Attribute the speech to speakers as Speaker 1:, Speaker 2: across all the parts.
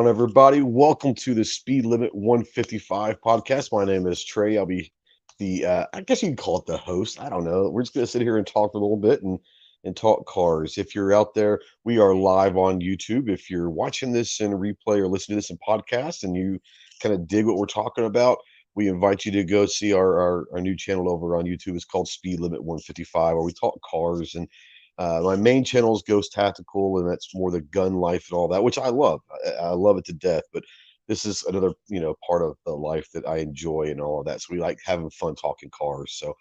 Speaker 1: on, everybody? Welcome to the Speed Limit 155 podcast. My name is Trey. I'll be I guess you can call it the host. I don't know. We're just going to sit here and talk for a little bit and talk cars. If you're out there, we are live on YouTube. If you're watching this in replay or listening to this in podcast and you kind of dig what we're talking about, we invite you to go see our new channel over on YouTube. It's called Speed Limit 155, where we talk cars. And my main channel is Ghost Tactical, and that's more the gun life and all that, which I love. I love it to death. But this is another, part of the life that I enjoy and all of that. So we like having fun talking cars. So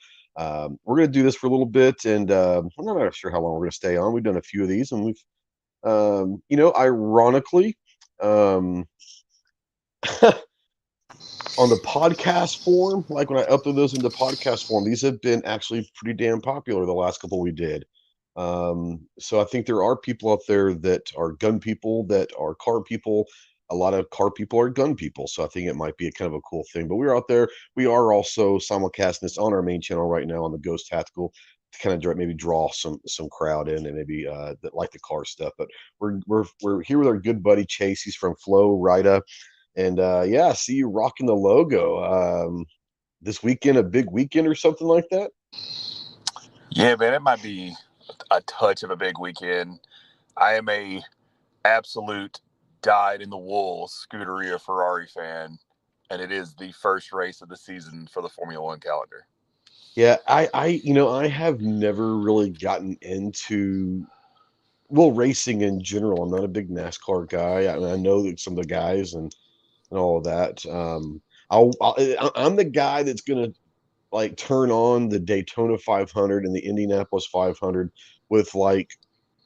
Speaker 1: we're going to do this for a little bit, and I'm not sure how long we're going to stay on. We've done a few of these, and we've, ironically, um, on the podcast form, like when I upload those into podcast form, these have been actually pretty damn popular the last couple we did. So I think there are people out there that are gun people, that are car people. A lot of car people are gun people. So I think it might be a kind of a cool thing. But we're out there. We are also simulcasting this on our main channel right now on the Ghost Tactical to kind of maybe draw some crowd in and maybe that like the car stuff. But we're here with our good buddy Chase. He's from Flow Rida. And yeah, I see you rocking the logo. This weekend, a big weekend or something like that?
Speaker 2: Yeah, man, it might be a touch of a big weekend. I am a absolute dyed in the wool Scuderia Ferrari fan, and it is the first race of the season for the Formula One calendar.
Speaker 1: Yeah, I have never really gotten into racing in general. I'm not a big NASCAR guy. I know that some of the guys and all of that. I'm the guy that's gonna like turn on the Daytona 500 and the Indianapolis 500 with like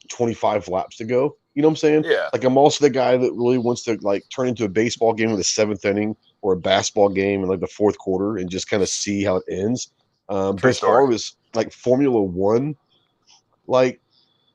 Speaker 1: 25 laps to go. You know what I'm saying?
Speaker 2: Yeah.
Speaker 1: Like I'm also the guy that really wants to like turn into a baseball game in the seventh inning or a basketball game in like the fourth quarter and just kind of see how it ends. But
Speaker 2: True
Speaker 1: as
Speaker 2: story.
Speaker 1: far as like Formula One, like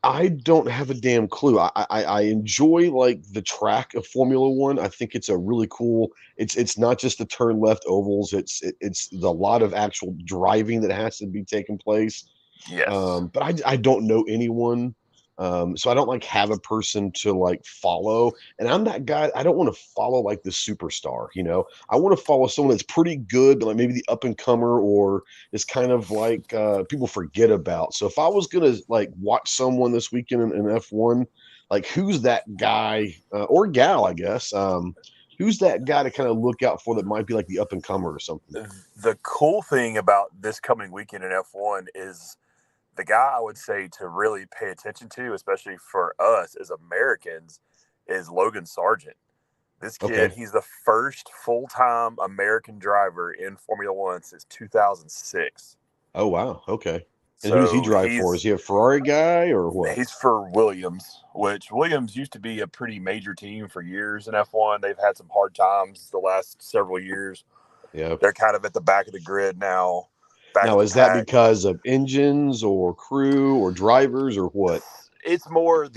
Speaker 1: I don't have a damn clue. I enjoy like the track of Formula One. I think it's a really cool. It's not just the turn left ovals. It's the lot of actual driving that has to be taking place.
Speaker 2: Yes.
Speaker 1: But I don't know anyone. So I don't like have a person to like follow. And I'm that guy. I don't want to follow like the superstar, you know. I want to follow someone that's pretty good, but like maybe the up and comer or is kind of like people forget about. So if I was gonna like watch someone this weekend in F1, like who's that guy or gal, I guess. Who's that guy to kind of look out for that might be like the up and comer or something?
Speaker 2: The cool thing about this coming weekend in F1 is the guy I would say to really pay attention to, especially for us as Americans, is Logan Sargent. This kid,
Speaker 1: Okay.
Speaker 2: he's the first full-time American driver in Formula One since 2006.
Speaker 1: Oh wow. Okay. And who does he
Speaker 2: So
Speaker 1: drive for? Is he a Ferrari guy or what?
Speaker 2: he's for Williams, which Williams used to be a pretty major team for years in F1. They've had some hard times the last several years.
Speaker 1: Yeah.
Speaker 2: They're kind of at the back of the grid now, back of
Speaker 1: Now,
Speaker 2: the
Speaker 1: is that
Speaker 2: pack.
Speaker 1: because of engines or crew or drivers or what?
Speaker 2: It's more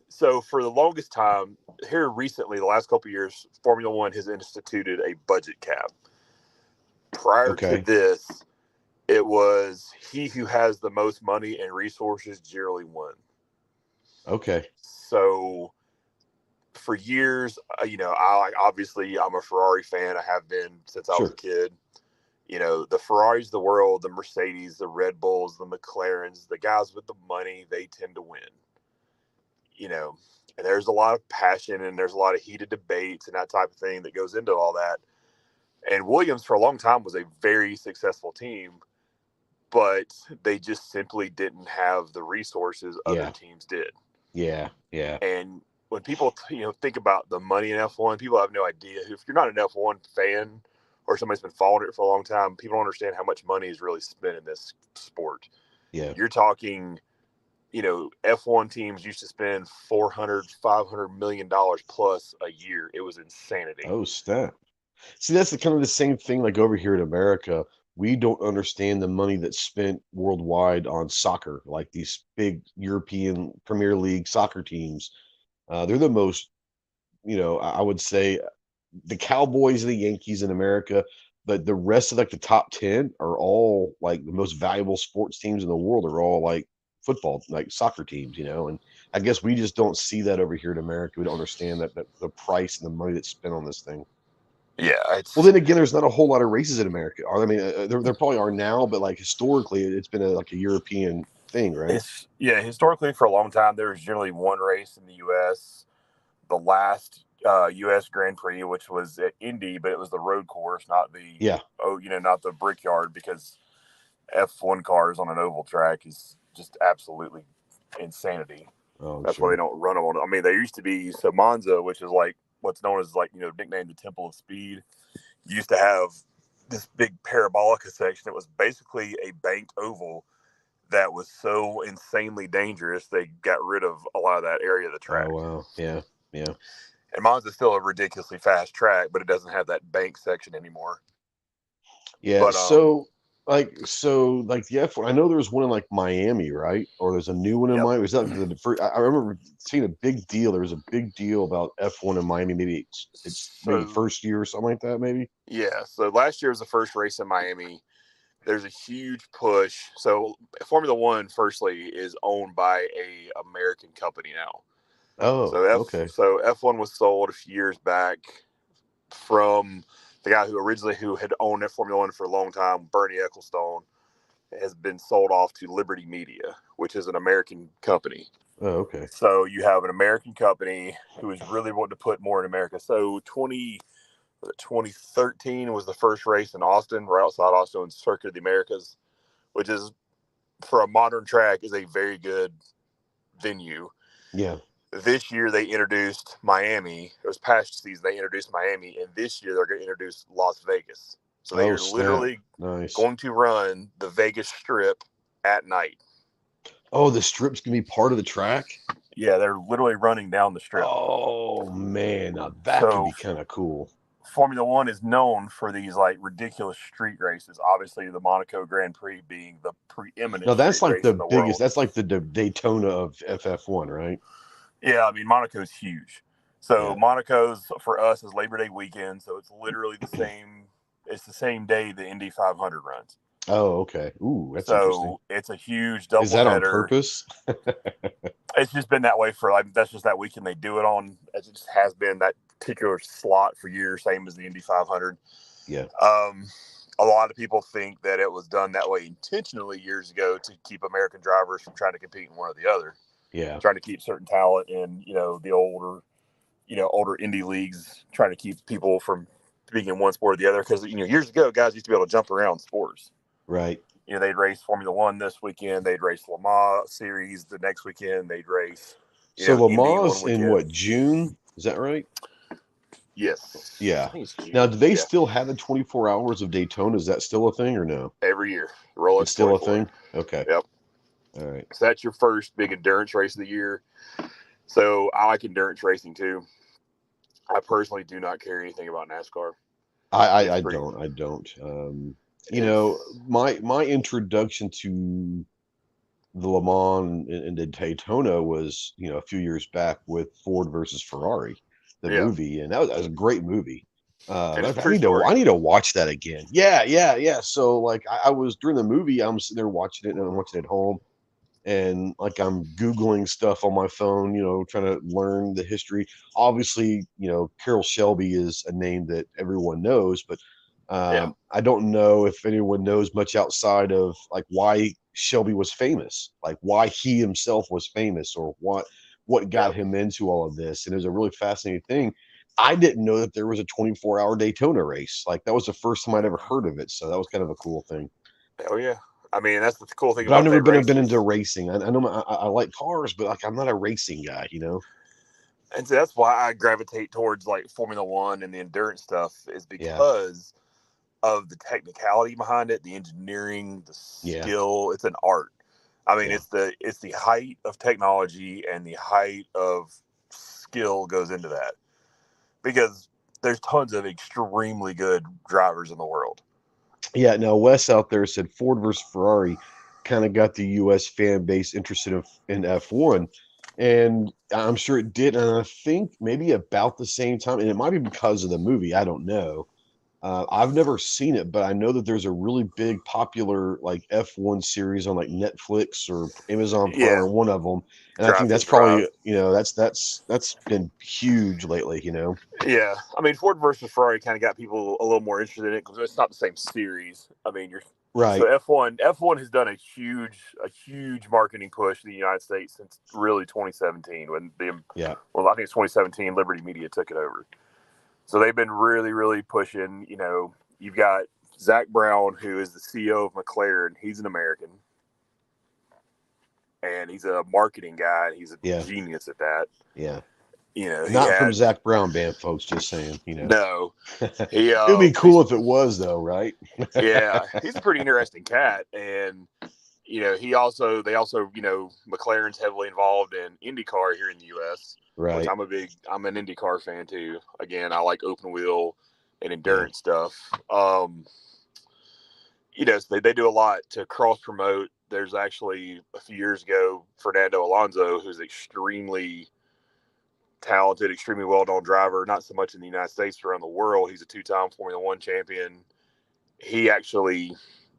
Speaker 2: so for the longest time here recently, the last couple of years, Formula One has instituted a budget cap. Prior to
Speaker 1: Okay.
Speaker 2: this, it was he who has the most money and resources generally won.
Speaker 1: Okay.
Speaker 2: So for years, obviously I'm a Ferrari fan. I have been since I was a
Speaker 1: Sure.
Speaker 2: kid. The Ferraris of the world, the Mercedes, the Red Bulls, the McLarens, the guys with the money, they tend to win. And there's a lot of passion and there's a lot of heated debates and that type of thing that goes into all that. And Williams for a long time was a very successful team, but they just simply didn't have the resources other
Speaker 1: Yeah.
Speaker 2: teams did.
Speaker 1: Yeah. Yeah.
Speaker 2: And when people, think about the money in F1, people have no idea. If you're not an F1 fan or somebody's been following it for a long time, people don't understand how much money is really spent in this sport.
Speaker 1: Yeah.
Speaker 2: You're talking, F1 teams used to spend $400-500 million plus a year. It was insanity.
Speaker 1: Oh, snap. See, that's the kind of the same thing like over here in America. We don't understand the money that's spent worldwide on soccer, like these big European Premier League soccer teams. They're the most, I would say the Cowboys and the Yankees in America, but the rest of like the top 10 are all like the most valuable sports teams in the world are all like football, like soccer teams, and I guess we just don't see that over here in America. We don't understand that the price and the money that's spent on this thing.
Speaker 2: Yeah,
Speaker 1: Well,
Speaker 2: it's
Speaker 1: then again, there's not a whole lot of races in America. I mean, there probably are now, but like historically, it's been like a European thing, right?
Speaker 2: historically for a long time there was generally one race in the U.S. The last U.S. Grand Prix, which was at Indy, but it was the road course, not the
Speaker 1: Yeah.
Speaker 2: not the Brickyard, because F1 cars on an oval track is just absolutely insanity.
Speaker 1: Oh, I'm
Speaker 2: That's why
Speaker 1: sure.
Speaker 2: they don't run them on. I mean, there used to be Monza, which is like what's known as nicknamed the Temple of Speed. Used to have this big parabolica section that was basically a banked oval that was so insanely dangerous they got rid of a lot of that area of the
Speaker 1: Oh,
Speaker 2: track.
Speaker 1: wow. Yeah. Yeah.
Speaker 2: And Monza's still a ridiculously fast track, but it doesn't have that bank section anymore.
Speaker 1: Yeah.
Speaker 2: But
Speaker 1: So like the F1, I know there's one in like Miami, right? Or there's a new one in
Speaker 2: yep.
Speaker 1: Miami. Was that the first? I remember seeing a big deal. There was a big deal about F1 in Miami. Maybe it's maybe the
Speaker 2: So
Speaker 1: first year or something like that. Maybe.
Speaker 2: yeah, so last year was the first race in Miami. There's a huge push. So Formula One, firstly, is owned by a American company now.
Speaker 1: Oh, okay.
Speaker 2: So F1 was sold a few years back from the guy who had owned Formula One for a long time, Bernie Ecclestone, has been sold off to Liberty Media, which is an American company.
Speaker 1: Oh, okay.
Speaker 2: So you have an American company who is really wanting to put more in America. So 2013 was the first race in Austin, right outside Austin, Circuit of the Americas, which is, for a modern track, is a very good venue.
Speaker 1: Yeah.
Speaker 2: This year they introduced Miami. It was past season they introduced Miami, and this year they're going to introduce Las Vegas. So they
Speaker 1: Oh,
Speaker 2: are
Speaker 1: snap.
Speaker 2: literally
Speaker 1: Nice.
Speaker 2: going to run the Vegas Strip at night.
Speaker 1: Oh, the strip's gonna be part of the track.
Speaker 2: Yeah, they're literally running down the strip.
Speaker 1: Oh man, now that could
Speaker 2: So
Speaker 1: be kind of cool.
Speaker 2: Formula One is known for these like ridiculous street races. Obviously, the Monaco Grand Prix being the preeminent
Speaker 1: Now that's
Speaker 2: street
Speaker 1: like
Speaker 2: race
Speaker 1: the
Speaker 2: in the
Speaker 1: biggest.
Speaker 2: world.
Speaker 1: That's like the Daytona of FF1, right?
Speaker 2: Yeah, I mean Monaco's huge. So
Speaker 1: Yeah.
Speaker 2: Monaco's for us is Labor Day weekend, so it's literally the same. It's the same day the Indy 500 runs.
Speaker 1: Oh, okay. Ooh, that's interesting.
Speaker 2: So it's a huge
Speaker 1: Is that on
Speaker 2: doubleheader.
Speaker 1: purpose?
Speaker 2: It's just been that way for like that's just that weekend they do it on. It just has been that particular slot for years, same as the Indy 500.
Speaker 1: Yeah.
Speaker 2: A lot of people think that it was done that way intentionally years ago to keep American drivers from trying to compete in one or the other,
Speaker 1: Yeah.
Speaker 2: trying to keep certain talent in the older indie leagues, trying to keep people from being in one sport or the other. Because years ago, guys used to be able to jump around sports.
Speaker 1: Right.
Speaker 2: They'd race Formula One this weekend, they'd race Le Mans series the next weekend, they'd race
Speaker 1: So Le
Speaker 2: Indy one
Speaker 1: Mans in
Speaker 2: weekend.
Speaker 1: what, June? Is that right?
Speaker 2: Yes, I
Speaker 1: Yeah.
Speaker 2: think it's June.
Speaker 1: Now, do they
Speaker 2: Yeah,
Speaker 1: still have the 24 hours of Daytona? Is that still a thing or no?
Speaker 2: every year Rolex
Speaker 1: It's still a
Speaker 2: 24.
Speaker 1: thing? Okay.
Speaker 2: Yep.
Speaker 1: All right.
Speaker 2: So that's your first big endurance race of the year. So I like endurance racing too. I personally do not care anything about NASCAR. It's
Speaker 1: I
Speaker 2: pretty.
Speaker 1: don't. I don't.
Speaker 2: It's
Speaker 1: My introduction to the Le Mans and the Daytona was, a few years back with Ford versus Ferrari, the
Speaker 2: yeah,
Speaker 1: movie, and that was a great movie.
Speaker 2: and it's a
Speaker 1: I
Speaker 2: true
Speaker 1: need to
Speaker 2: story.
Speaker 1: I need to watch that again. Yeah, yeah, yeah. So like I was during the movie, I'm sitting there watching it and I'm watching it at home, and like I'm Googling stuff on my phone, trying to learn the history. Obviously, Carroll Shelby is a name that everyone knows, but
Speaker 2: Yeah,
Speaker 1: I don't know if anyone knows much outside of like why Shelby was famous, like why he himself was famous, or what
Speaker 2: yeah,
Speaker 1: got him into all of this. And it was a really fascinating thing. I didn't know that there was a 24-hour Daytona race. Like that was the first time I'd ever heard of it. So that was kind of a cool thing.
Speaker 2: hell yeah. I mean, that's the cool thing
Speaker 1: But I've
Speaker 2: about
Speaker 1: never
Speaker 2: that
Speaker 1: been
Speaker 2: race
Speaker 1: been into
Speaker 2: is,
Speaker 1: racing. I know I like cars, but like I'm not a racing guy.
Speaker 2: and so that's why I gravitate towards like Formula One and the endurance stuff, is
Speaker 1: Yeah,
Speaker 2: because of the technicality behind it, the engineering, the
Speaker 1: yeah,
Speaker 2: skill. It's an art. I mean,
Speaker 1: yeah,
Speaker 2: it's the height of technology and the height of skill goes into that, because there's tons of extremely good drivers in the world.
Speaker 1: yeah. Now Wes out there said Ford versus Ferrari kind of got the U.S. fan base interested in F1, and I'm sure it did. And I think maybe about the same time, and it might be because of the movie. I don't know. I've never seen it, but I know that there's a really big popular like F1 series on like Netflix or Amazon Prime
Speaker 2: Yeah,
Speaker 1: or one of them, and I think
Speaker 2: Drive to
Speaker 1: that's probably
Speaker 2: Survive.
Speaker 1: that's been huge lately.
Speaker 2: Yeah, I mean Ford versus Ferrari kind of got people a little more interested in it because it's not the same series. I mean, so
Speaker 1: Right?
Speaker 2: F1 has done a huge marketing push in the United States since really 2017 when
Speaker 1: Yeah,
Speaker 2: well, I think it's 2017 Liberty Media took it over. So they've been really pushing. You've got Zach Brown, who is the CEO of McLaren. He's an American, and he's a marketing guy. And he's a
Speaker 1: yeah,
Speaker 2: genius at that.
Speaker 1: yeah.
Speaker 2: He
Speaker 1: Not from
Speaker 2: had
Speaker 1: Zach Brown band, folks. Just saying.
Speaker 2: no. He
Speaker 1: It would be
Speaker 2: he's
Speaker 1: cool if it was, though, right?
Speaker 2: yeah, he's a pretty interesting cat, and they also McLaren's heavily involved in IndyCar here in the U.S., which
Speaker 1: Right.
Speaker 2: I'm an IndyCar fan too. Again, I like open wheel and
Speaker 1: Yeah.
Speaker 2: endurance stuff. So they do a lot to cross promote. There's actually a few years ago, Fernando Alonso, who's extremely talented, extremely well known driver, not so much in the United States, but around the world. He's a 2-time Formula One champion. He actually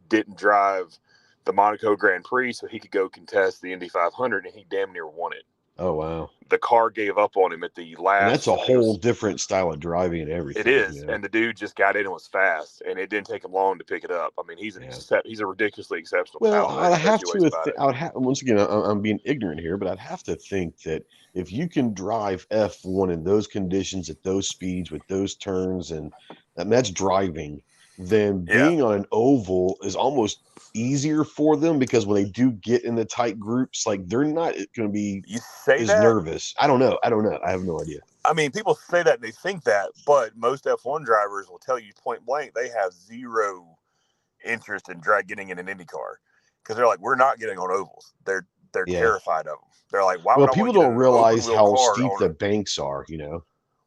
Speaker 2: didn't drive the Monaco Grand Prix so he could go contest the Indy 500, and he damn near won it.
Speaker 1: Oh wow.
Speaker 2: The car gave up on him at the
Speaker 1: And that's
Speaker 2: last.
Speaker 1: a
Speaker 2: I think it
Speaker 1: whole
Speaker 2: was.
Speaker 1: different style of driving and
Speaker 2: It
Speaker 1: everything.
Speaker 2: is, and the dude just got in and was fast, and it didn't take him long to pick it up. I mean,
Speaker 1: Yeah.
Speaker 2: he's a ridiculously exceptional
Speaker 1: Well,
Speaker 2: talent.
Speaker 1: I'd
Speaker 2: There's no
Speaker 1: have
Speaker 2: two ways
Speaker 1: to.
Speaker 2: about it.
Speaker 1: I would have once again. I'm being ignorant here, but I'd have to think that if you can drive F1 in those conditions at those speeds with those turns, and that's driving, then
Speaker 2: Yeah,
Speaker 1: being on an oval is almost easier for them because when they do get in the tight groups, like they're not going to be
Speaker 2: you say
Speaker 1: as
Speaker 2: that.
Speaker 1: nervous. I don't know. I don't know. I have no idea.
Speaker 2: I mean, people say that they think that, but most F1 drivers will tell you point blank they have zero interest in getting in an Indy car because they're like, we're not getting on ovals. They're
Speaker 1: Yeah.
Speaker 2: terrified of them. They're like, why
Speaker 1: Well,
Speaker 2: would I want
Speaker 1: people
Speaker 2: to get in
Speaker 1: don't
Speaker 2: an open
Speaker 1: realize
Speaker 2: wheel
Speaker 1: how
Speaker 2: car
Speaker 1: steep
Speaker 2: on
Speaker 1: the
Speaker 2: a
Speaker 1: banks are.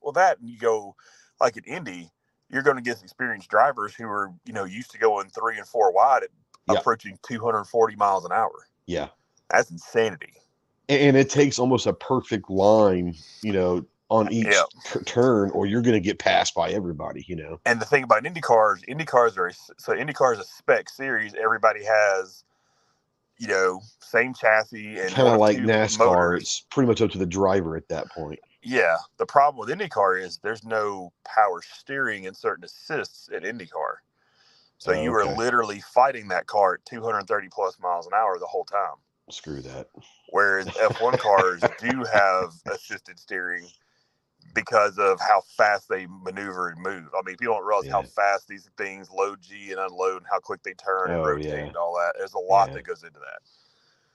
Speaker 2: well that and you go like at Indy, you're going to get experienced drivers who are used to going 3 and 4 wide at
Speaker 1: Yeah.
Speaker 2: approaching 240 miles an hour.
Speaker 1: Yeah.
Speaker 2: That's insanity.
Speaker 1: And it takes almost a perfect line, on
Speaker 2: Yeah.
Speaker 1: each turn, or you're going to get passed by everybody.
Speaker 2: And the thing about Indy cars are a spec series. Everybody has same chassis and
Speaker 1: Kind
Speaker 2: one
Speaker 1: of
Speaker 2: of
Speaker 1: like
Speaker 2: two
Speaker 1: NASCAR,
Speaker 2: motors.
Speaker 1: it's pretty much up to the driver at that point.
Speaker 2: Yeah, the problem with IndyCar is there's no power steering and certain assists at IndyCar. So
Speaker 1: Oh,
Speaker 2: you are
Speaker 1: okay.
Speaker 2: literally fighting that car at 230 plus miles an hour the whole time.
Speaker 1: Screw that.
Speaker 2: Whereas F1 cars do have assisted steering because of how fast they maneuver and move. I mean, people don't realize how
Speaker 1: Yeah.
Speaker 2: fast these things load G and unload and how quick they turn and
Speaker 1: Oh,
Speaker 2: rotate
Speaker 1: yeah.
Speaker 2: and all that. There's a lot
Speaker 1: Yeah.
Speaker 2: that goes into that.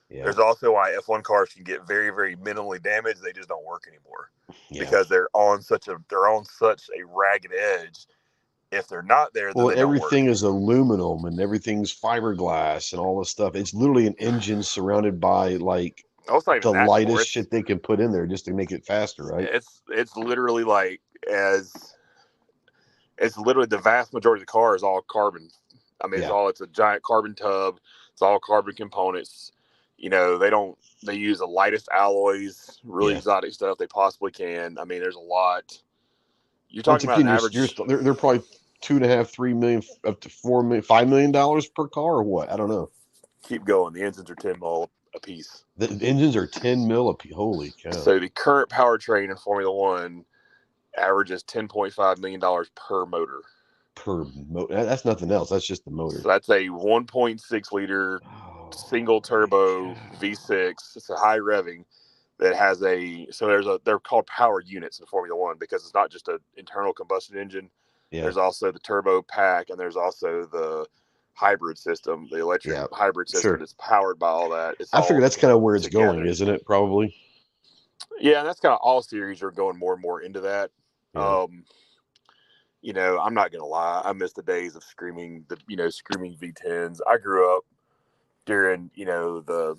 Speaker 1: Yeah.
Speaker 2: There's also why F1 cars can get very, very minimally damaged. They just don't work anymore
Speaker 1: Yeah.
Speaker 2: because they're on such a ragged edge. If they're not there, then
Speaker 1: Well,
Speaker 2: they don't work.
Speaker 1: everything is aluminum and everything's fiberglass and all this stuff. It's literally an engine surrounded by like
Speaker 2: Oh, it's not even
Speaker 1: the
Speaker 2: that anymore.
Speaker 1: lightest shit they can put in there just to make it faster, right?
Speaker 2: It's literally like it's literally the vast majority of the car is all carbon. I mean,
Speaker 1: Yeah.
Speaker 2: it's a giant carbon tub. It's all carbon components. They use the lightest alloys, really
Speaker 1: Yeah.
Speaker 2: exotic stuff they possibly can. I mean, there's a lot. You're
Speaker 1: Once
Speaker 2: talking about
Speaker 1: again,
Speaker 2: an
Speaker 1: you're
Speaker 2: average.
Speaker 1: they're probably 2.5, 3 million, up to 4 million, $5 million per car, or what? I don't know.
Speaker 2: Keep going. The engines are 10 mil a piece.
Speaker 1: The engines are 10 mil a piece. Holy cow!
Speaker 2: So the current powertrain in Formula One averages $10.5 million per motor.
Speaker 1: That's nothing else. That's just the motor.
Speaker 2: So that's a 1.6 liter
Speaker 1: Oh
Speaker 2: single
Speaker 1: my
Speaker 2: turbo
Speaker 1: god!
Speaker 2: V6. It's a high revving that has they're called power units in Formula One because it's not just an internal combustion engine.
Speaker 1: Yeah,
Speaker 2: There's also the turbo pack and there's also the hybrid system, the electric
Speaker 1: yeah,
Speaker 2: hybrid system
Speaker 1: sure.
Speaker 2: that's powered by all that. It's
Speaker 1: I figure
Speaker 2: all
Speaker 1: that's kind of where it's going,
Speaker 2: together.
Speaker 1: isn't it? Probably.
Speaker 2: Yeah, and that's kind of all series are going more and more into that.
Speaker 1: Yeah.
Speaker 2: I'm not gonna lie. I miss the days of screaming V10s. I grew up during the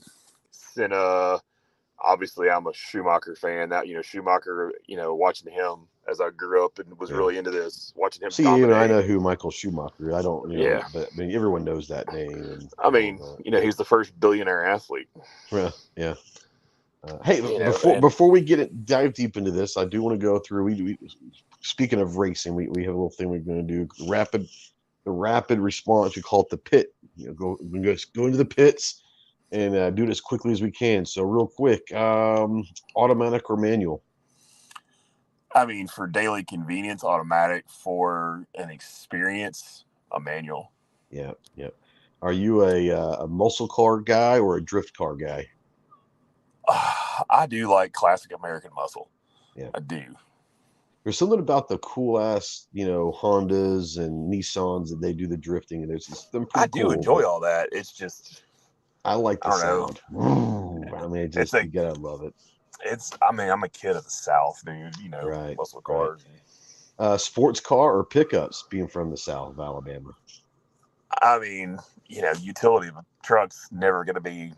Speaker 2: Senna. Obviously, I'm a Schumacher fan. That Schumacher. Watching him as I grew up and was
Speaker 1: Yeah.
Speaker 2: really into this, watching him
Speaker 1: See, even I
Speaker 2: dominate.
Speaker 1: know who Michael Schumacher. I don't,
Speaker 2: Yeah,
Speaker 1: but I mean, everyone knows that name and
Speaker 2: I
Speaker 1: all
Speaker 2: mean,
Speaker 1: that.
Speaker 2: he's the first billionaire athlete.
Speaker 1: Yeah, yeah. Hey,
Speaker 2: And
Speaker 1: before we dive deep into this, I do want to go through. We speaking of racing, we have a little thing we're going to do. The rapid response. We call it the pit. We go into the pits and do it as quickly as we can. So real quick, automatic or manual?
Speaker 2: I mean, for daily convenience, automatic. For an experience, a manual.
Speaker 1: Yeah. Are you a muscle car guy or a drift car guy?
Speaker 2: I do like classic American muscle.
Speaker 1: Yeah.
Speaker 2: I do.
Speaker 1: There's something about the cool ass, Hondas and Nissans that they do the drifting, and them
Speaker 2: I
Speaker 1: pretty
Speaker 2: do
Speaker 1: cool.
Speaker 2: enjoy all that. It's just,
Speaker 1: I like the
Speaker 2: I don't know.
Speaker 1: sound. I mean, you gotta love it.
Speaker 2: I mean, I'm a kid of the South, dude.
Speaker 1: Right.
Speaker 2: Muscle cars.
Speaker 1: Sports car or pickups, being from the South of Alabama?
Speaker 2: I mean, utility truck's never going to be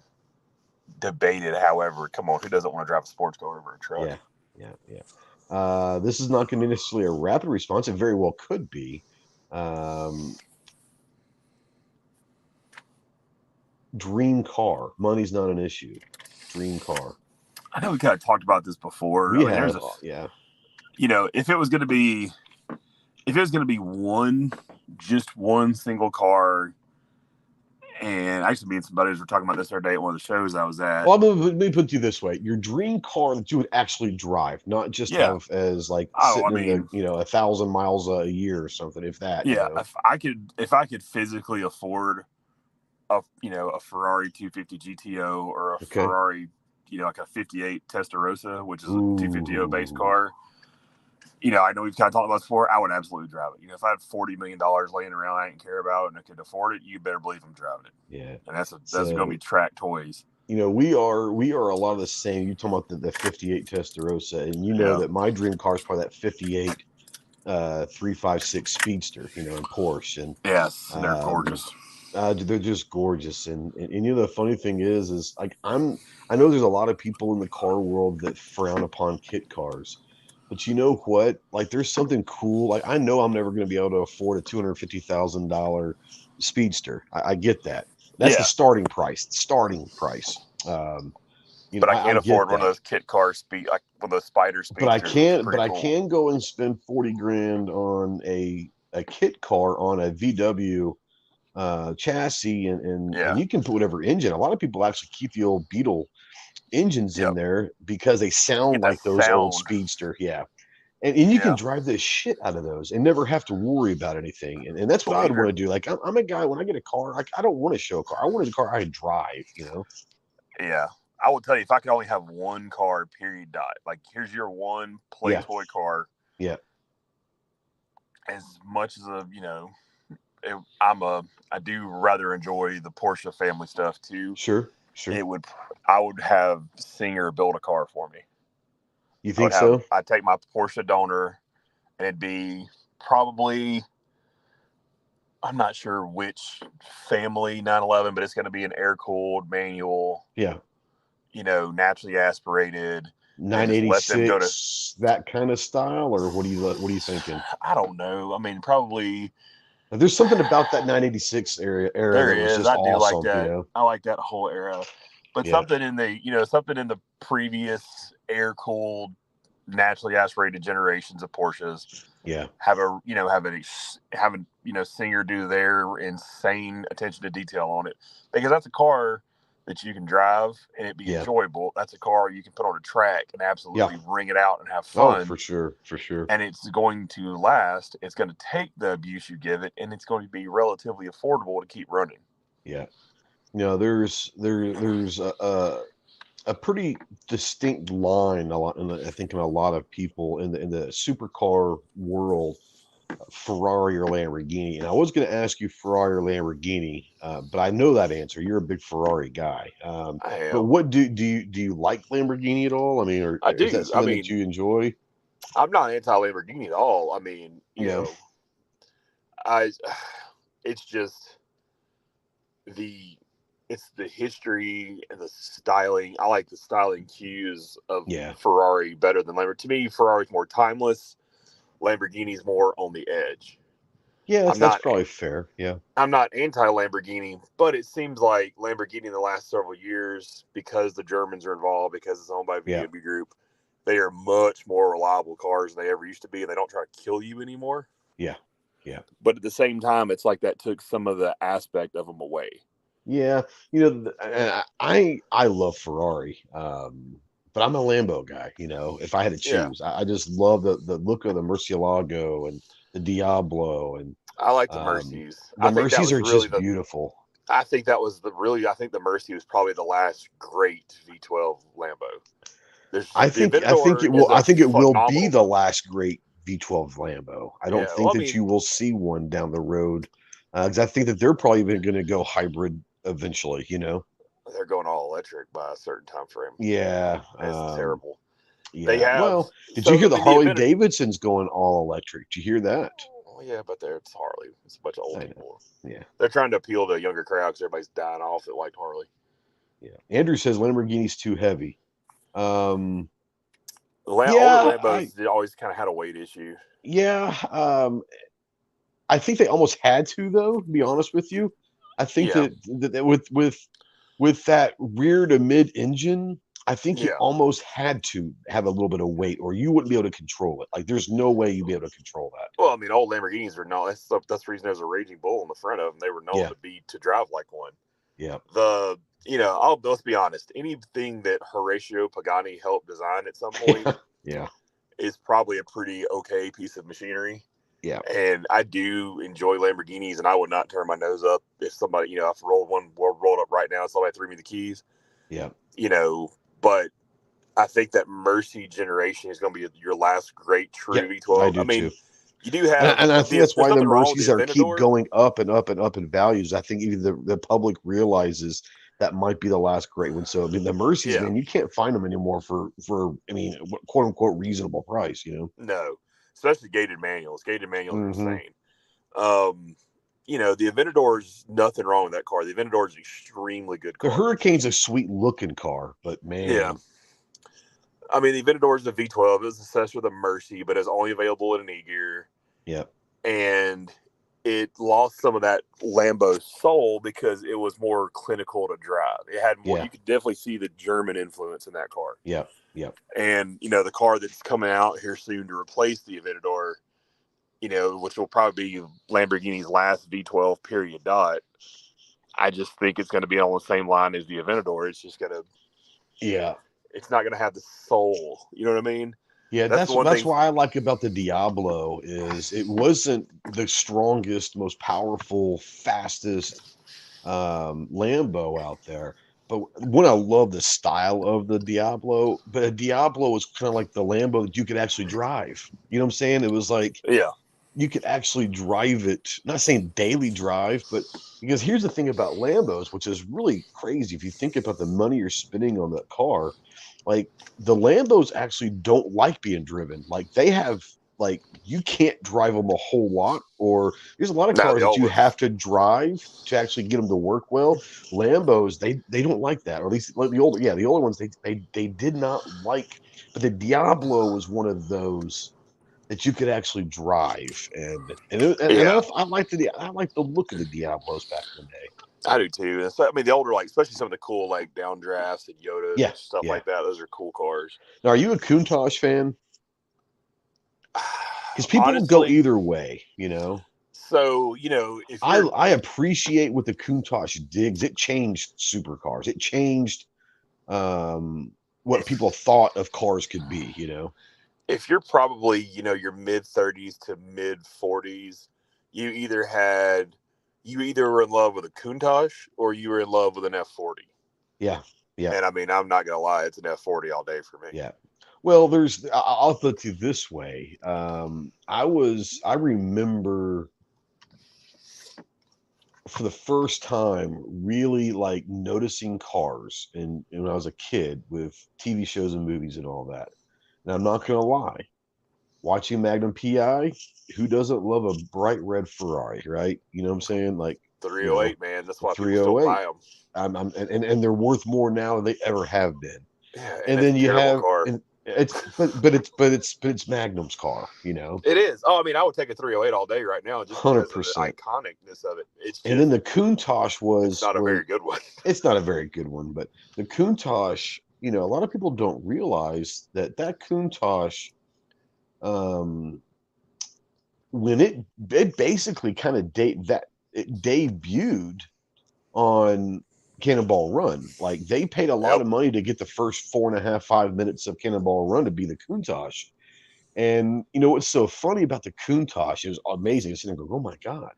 Speaker 2: debated. However, come on, who doesn't want to drive a sports car over a truck?
Speaker 1: Yeah. This is not going to be necessarily a rapid response. It very well could be. Dream car. Money's not an issue. Dream car.
Speaker 2: I know we kind of talked about this before.
Speaker 1: We have, yeah.
Speaker 2: If it was going to be just one single car, and actually me and some buddies were talking about this the other day at one of the shows I was at.
Speaker 1: Well, let me put it you this way: your dream car that you would actually drive, not just have as like sitting in the 1,000 miles a year or something. If that,
Speaker 2: yeah, if I could physically afford a Ferrari 250 GTO or a Ferrari, like a 58 Testarossa, which is a 250 base car. I know we've kind of talked about this before. I would absolutely drive it. If I had $40 million laying around I didn't care about and I could afford it, you better believe I'm driving it.
Speaker 1: Yeah,
Speaker 2: and that's going to be track toys.
Speaker 1: We are a lot of the same. You talking about the 58 Testarossa, and that my dream car is probably that 58 356 Speedster, in Porsche, and
Speaker 2: yes, they're gorgeous.
Speaker 1: They're just gorgeous, and the funny thing is like I know there's a lot of people in the car world that frown upon kit cars. But you know what? Like, there's something cool. Like, I know I'm never going to be able to afford a $250,000 Speedster. I get that. That's the starting price.
Speaker 2: But I can't afford one of those kit cars, like one of those Spider Speedsters.
Speaker 1: I can go and spend 40 grand on a kit car on a VW chassis, and you can put whatever engine. A lot of people actually keep the old Beetle engines in there because they sound like those old Speedster. Yeah. And you can drive the shit out of those and never have to worry about anything. And that's what I would want to do. Like, I'm a guy, when I get a car, I don't want a show car. I want a car I drive,
Speaker 2: Yeah. I will tell you, if I could only have one car, period, dot. Like, here's your one toy car.
Speaker 1: Yeah.
Speaker 2: As much as I do rather enjoy the Porsche family stuff too.
Speaker 1: Sure.
Speaker 2: I would have Singer build a car for me.
Speaker 1: You think so?
Speaker 2: I'd take my Porsche donor, and it'd be probably, I'm not sure which family 911, but it's going to be an air-cooled manual.
Speaker 1: Yeah.
Speaker 2: Naturally aspirated.
Speaker 1: 986, that kind of style, or what are you thinking?
Speaker 2: I don't know. I mean, probably.
Speaker 1: There's something about that 986 era.
Speaker 2: There
Speaker 1: that was
Speaker 2: is.
Speaker 1: Just
Speaker 2: I do
Speaker 1: awesome,
Speaker 2: like that. I like that whole era. But something in the previous air-cooled, naturally aspirated generations of Porsches.
Speaker 1: Yeah.
Speaker 2: Have Singer do their insane attention to detail on it, because that's a car that you can drive and it'd be enjoyable. That's a car you can put on a track and absolutely ring it out and have fun.
Speaker 1: Oh, for sure.
Speaker 2: And it's going to last. It's going to take the abuse you give it, and it's going to be relatively affordable to keep running.
Speaker 1: Yeah. There's a pretty distinct line I think in a lot of people in the supercar world, Ferrari or Lamborghini. And I was going to ask you Ferrari or Lamborghini, but I know that answer. You're a big Ferrari guy. But what do you like Lamborghini at all? I mean,
Speaker 2: I do.
Speaker 1: Is that something that you enjoy?
Speaker 2: I'm not anti-Lamborghini at all. I mean, it's just it's the history and the styling. I like the styling cues of Ferrari better than Lamborghini. To me, Ferrari's more timeless. Lamborghini's more on the edge.
Speaker 1: Yeah, that's probably fair. Yeah.
Speaker 2: I'm not anti-Lamborghini, but it seems like Lamborghini in the last several years, because the Germans are involved, because it's owned by VW Group, they are much more reliable cars than they ever used to be, and they don't try to kill you anymore.
Speaker 1: Yeah. Yeah.
Speaker 2: But at the same time, it's like that took some of the aspect of them away.
Speaker 1: Yeah. I love Ferrari. But I'm a Lambo guy, if I had to
Speaker 2: Yeah.
Speaker 1: choose. I just love the look of the Murcielago and the Diablo, and
Speaker 2: I like the Mercies.
Speaker 1: the
Speaker 2: I think that
Speaker 1: Mercies
Speaker 2: was
Speaker 1: are
Speaker 2: really
Speaker 1: just beautiful.
Speaker 2: I think that was I think the Mercy was probably the last great V12 Lambo. The Aventador is
Speaker 1: I
Speaker 2: a
Speaker 1: think it will be
Speaker 2: phenomenal.
Speaker 1: the last great V12 Lambo. I don't
Speaker 2: Yeah, well,
Speaker 1: think that you will see one down the road, because I think that they're probably even going to go hybrid eventually.
Speaker 2: They're going all electric by a certain time frame.
Speaker 1: Yeah.
Speaker 2: It's terrible. They
Speaker 1: Yeah.
Speaker 2: have.
Speaker 1: Well, did you
Speaker 2: So
Speaker 1: hear
Speaker 2: I
Speaker 1: the
Speaker 2: mean, the
Speaker 1: Harley
Speaker 2: Aventador.
Speaker 1: Davidson's going all electric? Did you hear that?
Speaker 2: Oh, yeah, but it's Harley. It's a bunch of old people.
Speaker 1: Yeah.
Speaker 2: They're trying to appeal to a younger crowd because everybody's dying off that liked Harley.
Speaker 1: Yeah. Andrew says Lamborghini's too heavy.
Speaker 2: Older
Speaker 1: Yeah,
Speaker 2: Lambos always kind of had a weight issue.
Speaker 1: yeah. I think they almost had to, though, to be honest with you. I think that with that rear to mid engine, I think you almost had to have a little bit of weight, or you wouldn't be able to control it. Like, there's no way you'd be able to control that.
Speaker 2: Well, I mean, old Lamborghinis were not. That's the reason there's a Raging Bull in the front of them. They were known to drive like one.
Speaker 1: Yeah.
Speaker 2: Let's be honest. Anything that Horacio Pagani helped design at some point, is probably a pretty okay piece of machinery.
Speaker 1: Yeah.
Speaker 2: And I do enjoy Lamborghinis, and I would not turn my nose up if somebody, if rolled up right now, somebody threw me the keys.
Speaker 1: Yeah.
Speaker 2: But I think that Mercy generation is going to be your last great true V12.
Speaker 1: I mean, too.
Speaker 2: You do have,
Speaker 1: and I think that's why the Mercies
Speaker 2: are
Speaker 1: keep going up and up and up in values. I think even the public realizes that might be the last great one. So I mean, the Mercies, man, you can't find them anymore for quote unquote reasonable price.
Speaker 2: No, especially gated manuals. Gated manuals are insane. The Aventador's nothing wrong with that car. The Aventador's an extremely good car.
Speaker 1: The Hurricane's a sweet looking car, but man.
Speaker 2: Yeah. I mean, the Aventador's a V12. It was assessed with a Mercy, but it's only available in an E-Gear.
Speaker 1: Yeah.
Speaker 2: And it lost some of that Lambo soul because it was more clinical to drive. It had more. You could definitely see the German influence in that car.
Speaker 1: Yeah. Yeah.
Speaker 2: And, the car that's coming out here soon to replace the Aventador, which will probably be Lamborghini's last V12 period dot. I just think it's going to be on the same line as the Aventador. It's just going to.
Speaker 1: Yeah.
Speaker 2: It's not going to have the soul. You know what I mean?
Speaker 1: Yeah, that's what I like about the Diablo is it wasn't the strongest, most powerful, fastest Lambo out there. But I love the style of the Diablo, but a Diablo was kind of like the Lambo that you could actually drive. You know what I'm saying? It was like you could actually drive it. Not saying daily drive, but because here's the thing about Lambos, which is really crazy if you think about the money you're spending on that car. Like the Lambos actually don't like being driven. Like they have, like you can't drive them a whole lot, or there's a lot of cars that you have to drive to actually get them to work well. Lambos, they don't like that, or at least like the older ones, they did not like. But the Diablo was one of those that you could actually drive, and I like the look of the Diablos back in the day.
Speaker 2: I do too. So, I mean, the older, especially some of the cool, downdrafts and Yodas and stuff like that. Those are cool cars.
Speaker 1: Now, are you a Countach fan? Because people go either way,
Speaker 2: So, if
Speaker 1: I appreciate what the Countach digs. It changed supercars. It changed what people thought of cars could be,
Speaker 2: If you're probably, your mid 30s to mid 40s, you either were in love with a Countach or you were in love with an F40.
Speaker 1: Yeah. Yeah.
Speaker 2: And I mean, I'm not going to lie, it's an F40 all day for me.
Speaker 1: Yeah. Well, I'll put it this way. I remember for the first time really noticing cars and when I was a kid with TV shows and movies and all that. And I'm not going to lie. Watching Magnum PI, who doesn't love a bright red Ferrari, right? You know what I'm saying? Like
Speaker 2: 308, man. That's why people still buy them.
Speaker 1: And they're worth more now than they ever have been.
Speaker 2: Yeah,
Speaker 1: and then you have
Speaker 2: car.
Speaker 1: it's Magnum's car,
Speaker 2: It is. Oh, I mean, I would take a 308 all day right now, just 100%. Because of the iconicness of it.
Speaker 1: And then the Countach was
Speaker 2: not a very good one.
Speaker 1: It's not a very good one, but the Countach a lot of people don't realize that Countach, um, when it basically kind of it debuted on Cannonball Run. Like they paid a lot
Speaker 2: Yep.
Speaker 1: of money to get the first 4.5, 5 minutes of Cannonball Run to be the Countach. And what's so funny about the Countach? It was amazing. Sitting there going, oh my God.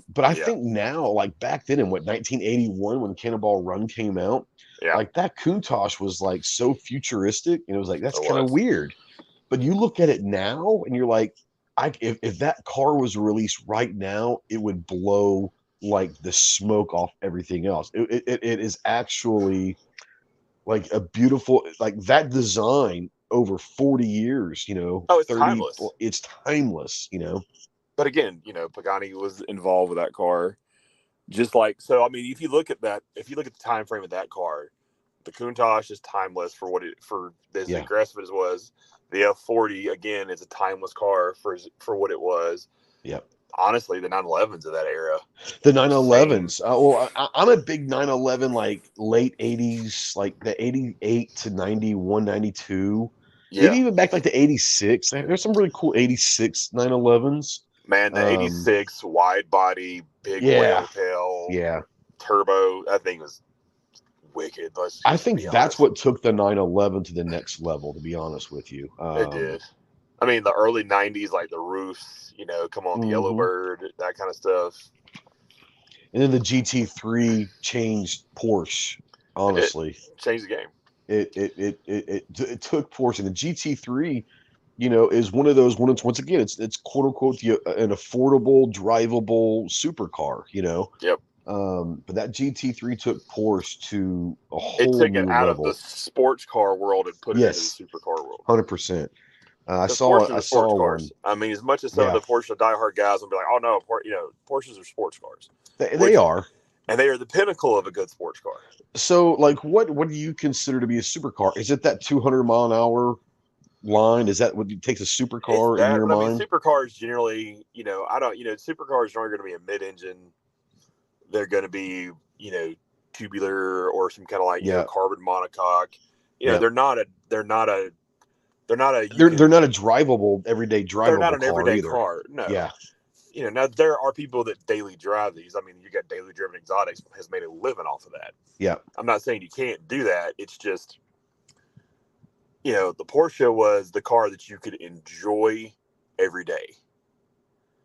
Speaker 1: But I
Speaker 2: Yeah.
Speaker 1: think now, like back then in 1981, when Cannonball Run came out,
Speaker 2: Yeah.
Speaker 1: like that Countach was like so futuristic, and it was like that's
Speaker 2: It
Speaker 1: kind of
Speaker 2: was.
Speaker 1: weird. But you look at it now, and you're like, if that car was released right now, it would blow like the smoke off everything else. It is actually like a beautiful, like that design over 40 years,
Speaker 2: Oh, it's
Speaker 1: 30,
Speaker 2: timeless.
Speaker 1: it's timeless,
Speaker 2: But again, Pagani was involved with that car. Just like so, I mean, if you look at the time frame of that car, the Countach is timeless for as
Speaker 1: Yeah.
Speaker 2: aggressive as it was. The F40 again is a timeless car for what it was.
Speaker 1: Yep.
Speaker 2: Honestly, the 911s of that era.
Speaker 1: The
Speaker 2: Same.
Speaker 1: 911s. Well, I'm a big 911, like late 80s, like the 88 to 91, 92.
Speaker 2: Yeah,
Speaker 1: Maybe even back like the 86. There's some really cool 86 911s.
Speaker 2: man, the '86 wide body, big
Speaker 1: Yeah.
Speaker 2: whale tail,
Speaker 1: Yeah.
Speaker 2: turbo. That thing was wicked. Let's
Speaker 1: I
Speaker 2: just
Speaker 1: think
Speaker 2: be
Speaker 1: that's
Speaker 2: honest.
Speaker 1: what took the 911 to the next level, to be honest with you.
Speaker 2: It did. I mean, the early '90s, like the roofs, come on, the
Speaker 1: Mhm.
Speaker 2: Yellowbird, that kind of stuff.
Speaker 1: And then the GT3 changed Porsche,
Speaker 2: It
Speaker 1: honestly.
Speaker 2: changed the game.
Speaker 1: It took Porsche. And the GT3, is one of those once again, it's quote unquote an affordable, drivable supercar,
Speaker 2: Yep.
Speaker 1: But that GT3 took Porsche to a
Speaker 2: It
Speaker 1: whole
Speaker 2: took it
Speaker 1: new
Speaker 2: out of the
Speaker 1: level.
Speaker 2: sports car world and put it into the
Speaker 1: Yes,
Speaker 2: supercar world.
Speaker 1: 100%. I
Speaker 2: Because
Speaker 1: saw
Speaker 2: Porsches
Speaker 1: I
Speaker 2: are sports
Speaker 1: saw
Speaker 2: cars.
Speaker 1: one.
Speaker 2: I mean, as much as some of
Speaker 1: Yeah,
Speaker 2: the Porsche diehard guys will be like, "Oh no, Porsches are sports cars,"
Speaker 1: they
Speaker 2: which
Speaker 1: are.
Speaker 2: and they are the pinnacle of a good sports car.
Speaker 1: So, like, what do you consider to be a supercar? Is it that 200-mile-an-hour line? Is that what it takes a
Speaker 2: It's
Speaker 1: supercar in
Speaker 2: that,
Speaker 1: your
Speaker 2: but I mean,
Speaker 1: mind?
Speaker 2: supercars generally, I don't, supercars aren't going to be a mid-engine. They're going to be, tubular or some kind of like,
Speaker 1: Yeah,
Speaker 2: carbon monocoque.
Speaker 1: yeah.
Speaker 2: They're not a, you
Speaker 1: They're
Speaker 2: can,
Speaker 1: not a drivable, everyday
Speaker 2: they're not
Speaker 1: drivable
Speaker 2: an
Speaker 1: car
Speaker 2: everyday
Speaker 1: either.
Speaker 2: car. No.
Speaker 1: Yeah,
Speaker 2: Now there are people that daily drive these. I mean, you got daily driven exotics has made a living off of that.
Speaker 1: yeah,
Speaker 2: I'm not saying you can't do that. It's just, the Porsche was the car that you could enjoy every day.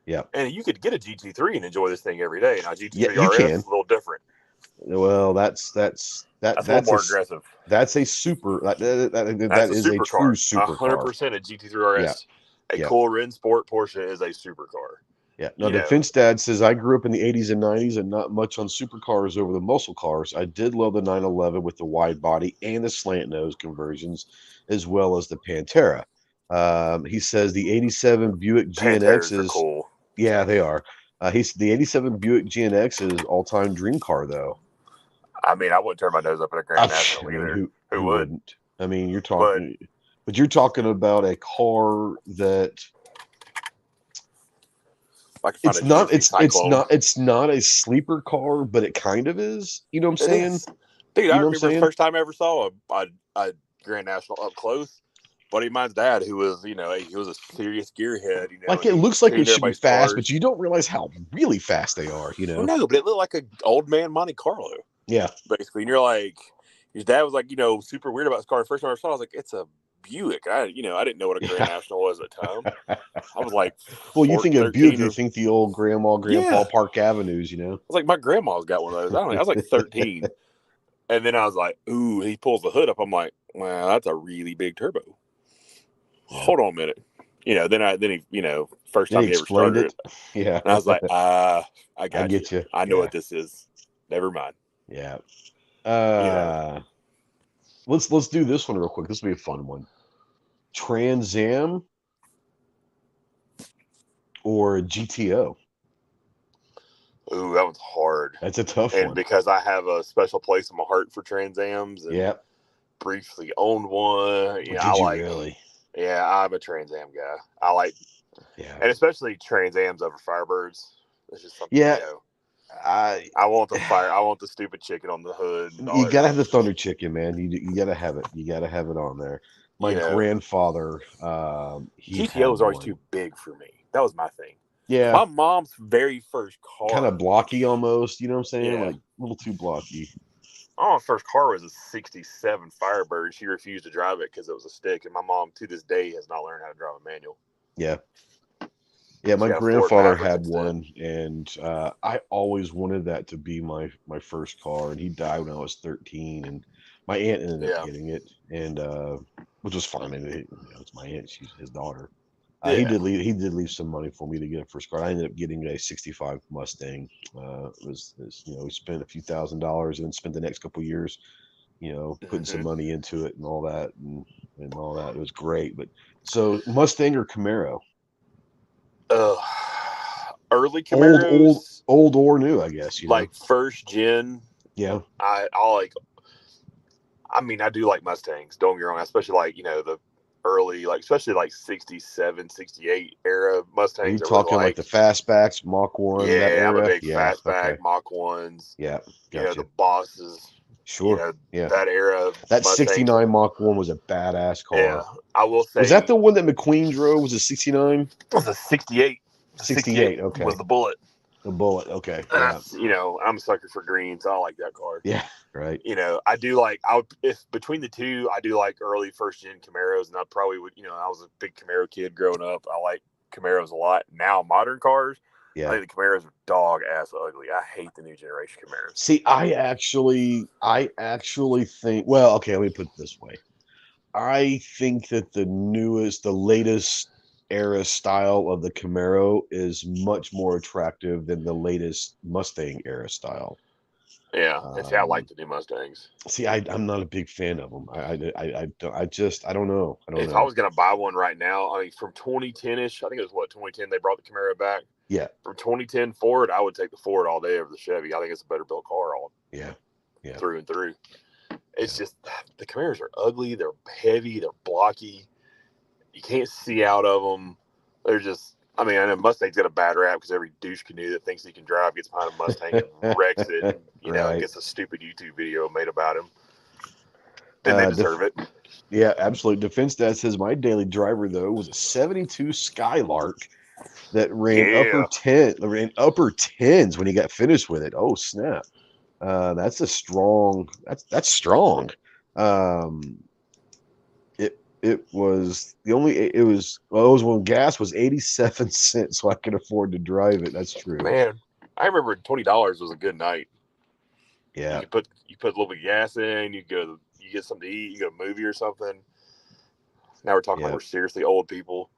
Speaker 1: yeah,
Speaker 2: And you could get a GT3 and enjoy this thing every day. Now
Speaker 1: yeah.
Speaker 2: GT3
Speaker 1: You
Speaker 2: RS is
Speaker 1: can.
Speaker 2: a little different.
Speaker 1: Well, that's
Speaker 2: That's a little
Speaker 1: that's a
Speaker 2: more aggressive.
Speaker 1: that's a super
Speaker 2: That's
Speaker 1: that
Speaker 2: a
Speaker 1: is a true
Speaker 2: supercar.
Speaker 1: supercar.
Speaker 2: 100% a GT3
Speaker 1: Yeah,
Speaker 2: RS. A
Speaker 1: yeah,
Speaker 2: cool Ren Sport Porsche is a supercar.
Speaker 1: yeah. Now,
Speaker 2: You know,
Speaker 1: Defense Dad says I grew up in the 80s and 90s and not much on supercars over the muscle cars. I did love the 911 with the wide body and the slant nose conversions, as well as the Pantera. He says the 87 Buick
Speaker 2: Panteras are
Speaker 1: GNXs.
Speaker 2: cool.
Speaker 1: Yeah, they are. He's the 87 Buick GNX is all-time dream car though.
Speaker 2: I mean, I wouldn't turn my nose up at a Grand National
Speaker 1: I mean,
Speaker 2: either. Who
Speaker 1: who
Speaker 2: would?
Speaker 1: wouldn't? I mean,
Speaker 2: But
Speaker 1: you're talking about a car that
Speaker 2: I could find a GMC Cyclone.
Speaker 1: it's not a sleeper car, but it kind of is. You know what I'm
Speaker 2: It
Speaker 1: saying?
Speaker 2: is. Dude,
Speaker 1: You
Speaker 2: I
Speaker 1: know what I'm
Speaker 2: remember the
Speaker 1: saying?
Speaker 2: first time I ever saw a Grand National up close. Buddy of mine's dad, who was, he was a serious gearhead,
Speaker 1: Like
Speaker 2: and
Speaker 1: it
Speaker 2: he
Speaker 1: looks like it
Speaker 2: tuned
Speaker 1: should be
Speaker 2: everybody's
Speaker 1: fast, but
Speaker 2: cars.
Speaker 1: you don't realize how really fast they are.
Speaker 2: Well, no, but it looked like an old man Monte Carlo,
Speaker 1: Yeah.
Speaker 2: basically. And you're like, his dad was like, super weird about his car. The first time I saw it, I was like, it's a Buick. I didn't know what a Grand
Speaker 1: Yeah.
Speaker 2: National was at the time. I was like
Speaker 1: Well, you think of Buick,
Speaker 2: 13
Speaker 1: you
Speaker 2: or,
Speaker 1: think the old grandma,
Speaker 2: yeah.
Speaker 1: grandpa Park Avenues.
Speaker 2: I was like, my grandma's got one of those. I was like 13. And then I was like, ooh, he pulls the hood up. I'm like, wow, that's a really big turbo.
Speaker 1: Yeah.
Speaker 2: Hold on a minute. Then he, first
Speaker 1: Then
Speaker 2: time
Speaker 1: he
Speaker 2: he ever
Speaker 1: explained
Speaker 2: started
Speaker 1: it.
Speaker 2: it.
Speaker 1: Yeah.
Speaker 2: And I was like, I
Speaker 1: I
Speaker 2: got you.
Speaker 1: get you.
Speaker 2: I know
Speaker 1: Yeah.
Speaker 2: what this is. Never mind.
Speaker 1: Yeah.
Speaker 2: You know,
Speaker 1: Let's do this one real quick. This will be a fun one. Trans Am or GTO?
Speaker 2: ooh, that was hard.
Speaker 1: That's a tough
Speaker 2: And
Speaker 1: one.
Speaker 2: because I have a special place in my heart for Trans Ams and
Speaker 1: Yeah.
Speaker 2: briefly owned one,
Speaker 1: Did you really?
Speaker 2: yeah, I'm a Trans Am guy. I like,
Speaker 1: Yeah.
Speaker 2: and especially Trans Ams over Firebirds. It's just something,
Speaker 1: Yeah. I
Speaker 2: I want the fire. I want the stupid chicken on the hood and all
Speaker 1: You
Speaker 2: that
Speaker 1: gotta have the
Speaker 2: stuff.
Speaker 1: Thunder Chicken, man. You gotta have it. You gotta have it on there. My
Speaker 2: You know,
Speaker 1: grandfather, he
Speaker 2: GTO
Speaker 1: had
Speaker 2: was always
Speaker 1: one.
Speaker 2: too big for me. That was my thing.
Speaker 1: Yeah,
Speaker 2: My mom's very first
Speaker 1: kind of
Speaker 2: car.
Speaker 1: blocky almost. You know what I'm saying?
Speaker 2: Yeah.
Speaker 1: Like a little too blocky.
Speaker 2: My mom's first car was a '67 Firebird. She refused to drive it because it was a stick, and my mom to this day has not learned how to drive a manual.
Speaker 1: Yeah, yeah.
Speaker 2: She
Speaker 1: My
Speaker 2: got a Ford
Speaker 1: grandfather
Speaker 2: Maverick
Speaker 1: had
Speaker 2: instead.
Speaker 1: one, and I always wanted that to be my first car. And he died when I was 13, and my aunt ended up
Speaker 2: Yeah.
Speaker 1: getting it, and which was fine. I mean, it's my aunt; she's his daughter.
Speaker 2: Yeah.
Speaker 1: He did leave some money for me to get a first car. I ended up getting a '65 Mustang. It was we spent a few $1,000s and then spent the next couple years, putting some
Speaker 2: Mm-hmm.
Speaker 1: money into it and all that and all that. It was great. But so Mustang or Camaro?
Speaker 2: Uh, early
Speaker 1: Old, old,
Speaker 2: Camaros,
Speaker 1: old or new, I guess,
Speaker 2: like first gen.
Speaker 1: Yeah.
Speaker 2: I like. I mean, I do like Mustangs. Don't get me wrong, especially like the early, like especially like '67, '68 era
Speaker 1: Are you
Speaker 2: Mustangs. I really
Speaker 1: talking like the
Speaker 2: like.
Speaker 1: fastbacks, Mach 1, that
Speaker 2: Yeah, I'm a
Speaker 1: era?
Speaker 2: big
Speaker 1: Yeah.
Speaker 2: fastback
Speaker 1: Okay.
Speaker 2: Mach ones.
Speaker 1: Yeah.
Speaker 2: The
Speaker 1: Gotcha.
Speaker 2: bosses. You
Speaker 1: Sure.
Speaker 2: know
Speaker 1: Yeah.
Speaker 2: that era of
Speaker 1: That
Speaker 2: Mustangs.
Speaker 1: 69 Mach 1 was a badass car.
Speaker 2: Yeah, I will
Speaker 1: Was that
Speaker 2: say
Speaker 1: the one that McQueen drove? Was it 69?
Speaker 2: it was a '68. The '68
Speaker 1: 68.
Speaker 2: was
Speaker 1: Okay.
Speaker 2: the Bullet.
Speaker 1: The Bullet. Okay.
Speaker 2: And
Speaker 1: Yeah.
Speaker 2: that's I'm a sucker for green, so I like that car.
Speaker 1: Yeah. Right.
Speaker 2: I do like. I would, if between the two, I do like early first gen Camaros, and I probably would. I was a big Camaro kid growing up. I like Camaros a lot. Now modern cars, I
Speaker 1: Yeah.
Speaker 2: think the Camaros are dog ass ugly. I hate the new generation Camaros.
Speaker 1: See, I actually think, well, okay, let me put it this way. I think that the latest era style of the Camaro is much more attractive than the latest Mustang era style.
Speaker 2: Yeah, and see, I like
Speaker 1: Um,
Speaker 2: the new Mustangs.
Speaker 1: See, I'm not a big fan of them. I don't know. I don't
Speaker 2: If I
Speaker 1: know.
Speaker 2: was gonna buy one right now, I mean, from 2010 ish, I think it was 2010 they brought the Camaro back.
Speaker 1: Yeah,
Speaker 2: From 2010 forward, I would take the Ford all day over the Chevy. I think it's a better built car all
Speaker 1: yeah, yeah,
Speaker 2: through and through. It's
Speaker 1: yeah.
Speaker 2: just the Camaros are ugly. They're heavy. They're blocky. You can't see out of them. They're just. I mean, I know Mustang's got a bad rap because every douche canoe that thinks he can drive gets behind a Mustang and wrecks it, and
Speaker 1: Right.
Speaker 2: gets a stupid YouTube video made about him. Then they
Speaker 1: Def
Speaker 2: deserve it.
Speaker 1: Yeah, absolutely. Defense Dad says my daily driver though was a '72 Skylark that
Speaker 2: Yeah,
Speaker 1: ran upper tens when he got finished with it. Oh snap! That's a strong. That's strong. Um, it was the only. It was well, it was when gas was 87 cents, so I could afford to drive it. That's true.
Speaker 2: man. I remember $20 was a good night.
Speaker 1: Yeah,
Speaker 2: You put a little bit of gas in. You get something to eat. You go to a movie or something. Now we're talking like
Speaker 1: yeah,
Speaker 2: we're seriously old people.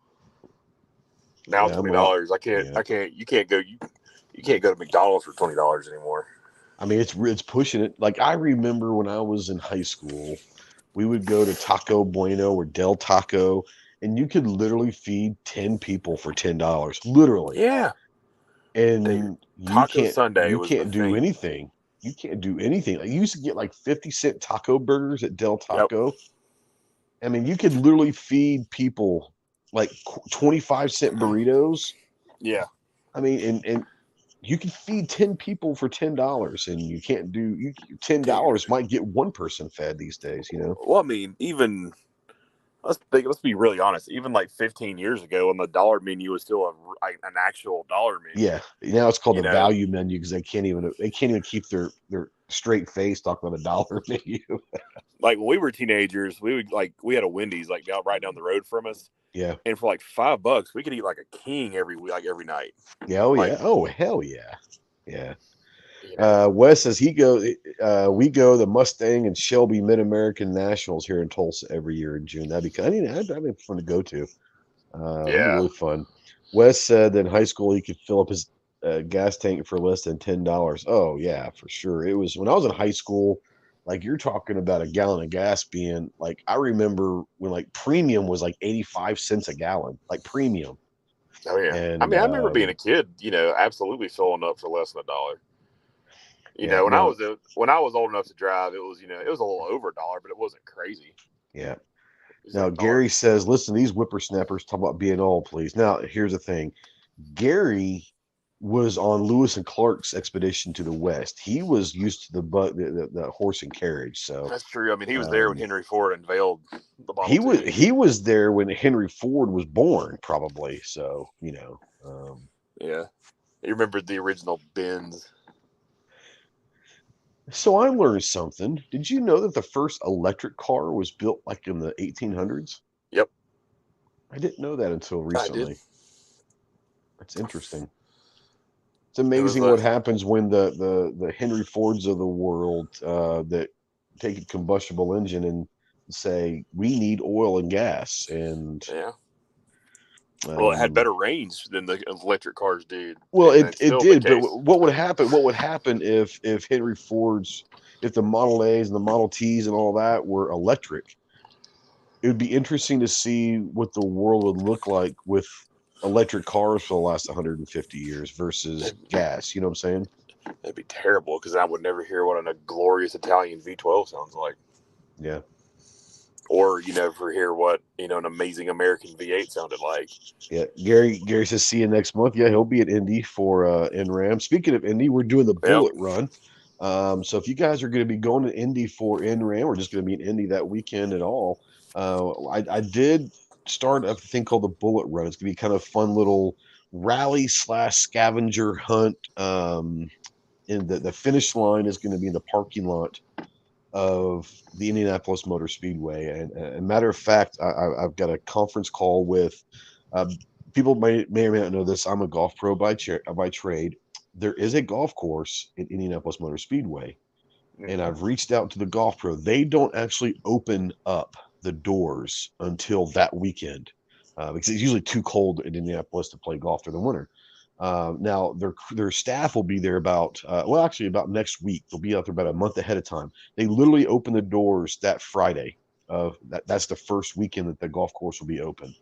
Speaker 2: Now
Speaker 1: yeah.
Speaker 2: $20. I can't.
Speaker 1: Yeah.
Speaker 2: I can't. You can't go. You can't go to McDonald's for $20 anymore.
Speaker 1: I mean, it's pushing it. Like I remember when I was in high school, we would go to Taco Bueno or Del Taco, and you could literally feed 10 people for $10. Literally.
Speaker 2: Yeah, dude.
Speaker 1: And
Speaker 2: Taco Sunday
Speaker 1: you
Speaker 2: was the
Speaker 1: can't do
Speaker 2: thing.
Speaker 1: anything. You can't do anything. Like, you used to get like 50-cent taco burgers at Del
Speaker 2: Yep.
Speaker 1: Taco. I mean, you could literally feed people like 25-cent burritos.
Speaker 2: Yeah.
Speaker 1: I mean, and you can feed 10 people for $10, and you can't do you
Speaker 2: Dude.
Speaker 1: $10 might get one person fed these days.
Speaker 2: Well, I mean, even let's be really honest. Even like 15 years ago, when the dollar menu was still an actual dollar menu.
Speaker 1: Yeah. Now it's called
Speaker 2: You
Speaker 1: the
Speaker 2: know,
Speaker 1: value menu because they can't even keep their straight face talking about a dollar menu.
Speaker 2: like when we were teenagers, we had a Wendy's like right down the road from us,
Speaker 1: Yeah.
Speaker 2: and for like $5, we could eat like a king every night.
Speaker 1: Yeah. Oh
Speaker 2: Like
Speaker 1: yeah. Oh hell yeah. Yeah.
Speaker 2: you know,
Speaker 1: Wes says we go the Mustang and Shelby Mid American Nationals here in Tulsa every year in June. That'd be fun to go to. That'd be
Speaker 2: yeah,
Speaker 1: really fun. Wes said that in high school he could fill up his gas tank for less than $10. Oh yeah, for sure. It was when I was in high school. Like you're talking about a gallon of gas being like I remember when like premium was like 85 cents a gallon, like premium.
Speaker 2: oh yeah. I
Speaker 1: And
Speaker 2: mean, I remember being a kid, absolutely filling up for less than a dollar.
Speaker 1: yeah,
Speaker 2: When
Speaker 1: no,
Speaker 2: when I was old enough to drive, it was a little over a dollar, but it wasn't crazy.
Speaker 1: yeah.
Speaker 2: It was
Speaker 1: Now
Speaker 2: like a dollar.
Speaker 1: Gary says, listen, these whippersnappers talk about being old, please. Now here's the thing. Gary was on Lewis and Clark's expedition to the west. He was used to the horse and carriage. So
Speaker 2: That's true. I mean, he was there when
Speaker 1: um,
Speaker 2: Henry Ford unveiled the Model T.
Speaker 1: he was there when Henry Ford was born, probably. So
Speaker 2: Yeah. You remember the original Benz?
Speaker 1: so I learned something. Did you know that the first electric car was built like in the 1800s?
Speaker 2: Yep,
Speaker 1: I didn't know that until
Speaker 2: I did.
Speaker 1: recently. That's interesting. It's
Speaker 2: It was
Speaker 1: amazing
Speaker 2: a
Speaker 1: what happens when the Henry Fords of the world that take a combustible engine and say we need oil and gas, and
Speaker 2: yeah. Well, it had
Speaker 1: um,
Speaker 2: better range than the electric cars did,
Speaker 1: well,
Speaker 2: and that's
Speaker 1: it
Speaker 2: still the
Speaker 1: did. But
Speaker 2: case.
Speaker 1: what would happen? What would happen if Henry Ford's if the Model A's and the Model T's and all that were electric? It would be interesting to see what the world would look like with electric cars for the last 150 years versus gas. You know what I'm saying?
Speaker 2: That'd be terrible because I would never hear what a glorious Italian V12 sounds like,
Speaker 1: Yeah.
Speaker 2: or you never hear what an amazing American V8 sounded like.
Speaker 1: Yeah, Gary says see you next month. Yeah, he'll be at Indy for NRAM. Speaking of Indy, we're doing the
Speaker 2: Yep.
Speaker 1: Bullet Run. So if you guys are going to be going to Indy for NRAM, we're just going to be in Indy that weekend at all. I did start a thing called the Bullet Run. It's going to be kind of fun little rally slash scavenger hunt. And the finish line is going to be in the parking lot of the Indianapolis Motor Speedway. And a matter of fact, I've got a conference call with uh, people may or may not know this. I'm a golf pro by trade. There is a golf course in Indianapolis Motor Speedway, and
Speaker 2: Mm-hmm.
Speaker 1: I've reached out to the golf pro. They don't actually open up the doors until that weekend because it's usually too cold in Indianapolis to play golf during the winter. Now their staff will be there about next week. They'll be out there about a month ahead of time. They literally open the doors that Friday. That's the first weekend that the golf course will be open.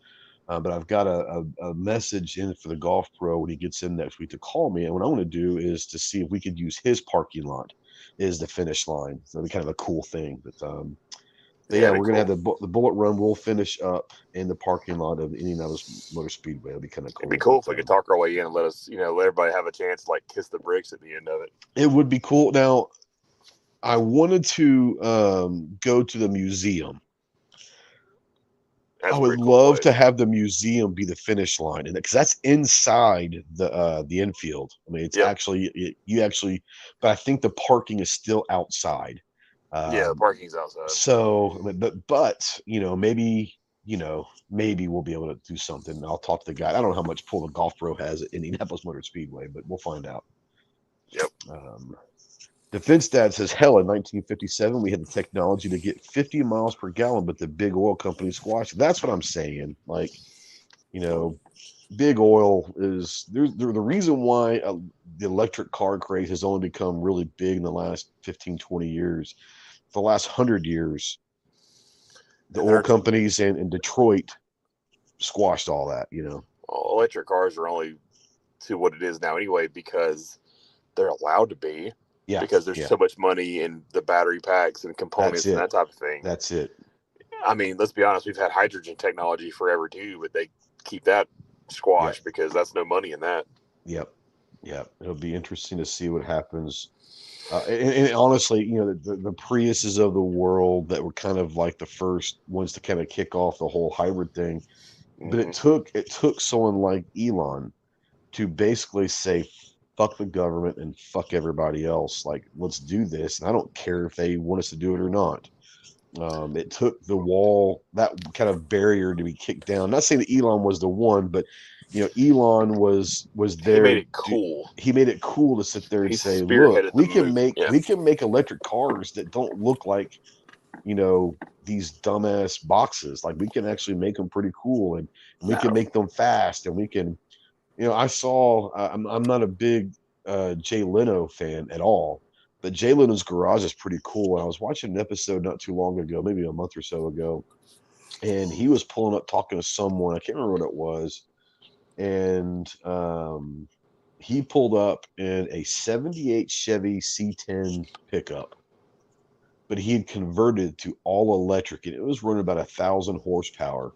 Speaker 1: But I've got a message in for the golf pro when he gets in next week to call me. And what I want to do is to see if we could use his parking lot is the finish line. So it'll be kind of a cool thing. But
Speaker 2: Yeah,
Speaker 1: yeah,
Speaker 2: it'd be
Speaker 1: we're gonna have
Speaker 2: cool.
Speaker 1: the Bullet Run. We'll finish up in the parking lot of the Indianapolis Motor Speedway. It'll be kind of
Speaker 2: It'd be
Speaker 1: cool.
Speaker 2: cool if we could talk our way in and let everybody have a chance to like kiss the bricks at the end of it.
Speaker 1: It would be cool. Now, I wanted to go to the museum. I
Speaker 2: That's a
Speaker 1: would
Speaker 2: pretty cool
Speaker 1: love to
Speaker 2: place.
Speaker 1: have the museum be the finish line, and because that's inside the infield. I mean, it's
Speaker 2: Yep.
Speaker 1: actually you actually, but I think the parking is still outside.
Speaker 2: Yeah, the
Speaker 1: Um,
Speaker 2: parking's outside.
Speaker 1: so, but maybe we'll be able to do something. I'll talk to the guy. I don't know how much pull the golf pro has at Indianapolis Motor Speedway, but we'll find out.
Speaker 2: Yep.
Speaker 1: Um, Defense Dad says, hell, in 1957, we had the technology to get 50 miles per gallon, but the big oil companies squashed it. That's what I'm saying. Like, you know, big oil is the reason why the electric car craze has only become really big in the last 15, 20 years. For the last 100 years, the
Speaker 2: And
Speaker 1: oil
Speaker 2: they're
Speaker 1: companies and Detroit squashed all that.
Speaker 2: electric cars are only to what it is now anyway because they're allowed to be
Speaker 1: Yeah,
Speaker 2: because there's
Speaker 1: yeah,
Speaker 2: so much money in the battery packs and
Speaker 1: that's
Speaker 2: components and
Speaker 1: it.
Speaker 2: that type of thing.
Speaker 1: That's it.
Speaker 2: I mean, let's be honest, we've had hydrogen technology forever too, but they keep that
Speaker 1: Yep,
Speaker 2: squashed because that's no money in that.
Speaker 1: yep, yep. It'll be interesting to see what happens. And honestly, the Priuses of the world that were kind of like the first ones to kind of kick off the whole hybrid thing. But
Speaker 2: Mm-hmm.
Speaker 1: it took someone like Elon to basically say, fuck the government and fuck everybody else. Like, let's do this. And I don't care if they want us to do it or not. It took the wall, that kind of barrier to be kicked down. Not saying that Elon was the one, but Elon was
Speaker 2: He made
Speaker 1: there.
Speaker 2: it cool.
Speaker 1: He made it cool to sit there and
Speaker 2: He
Speaker 1: say, "Look,
Speaker 2: spearheaded the move. Yeah.
Speaker 1: we can make electric cars that don't look like these dumbass boxes. Like we can actually make them pretty cool, and we can
Speaker 2: No.
Speaker 1: make them fast, and we can." I saw. I'm not a big Jay Leno fan at all, but Jay Leno's garage is pretty cool. And I was watching an episode not too long ago, maybe a month or so ago, and he was pulling up talking to someone. I can't remember what it was, and he pulled up in a '78 Chevy C10 pickup, but he had converted to all electric, and it was running about 1,000 horsepower,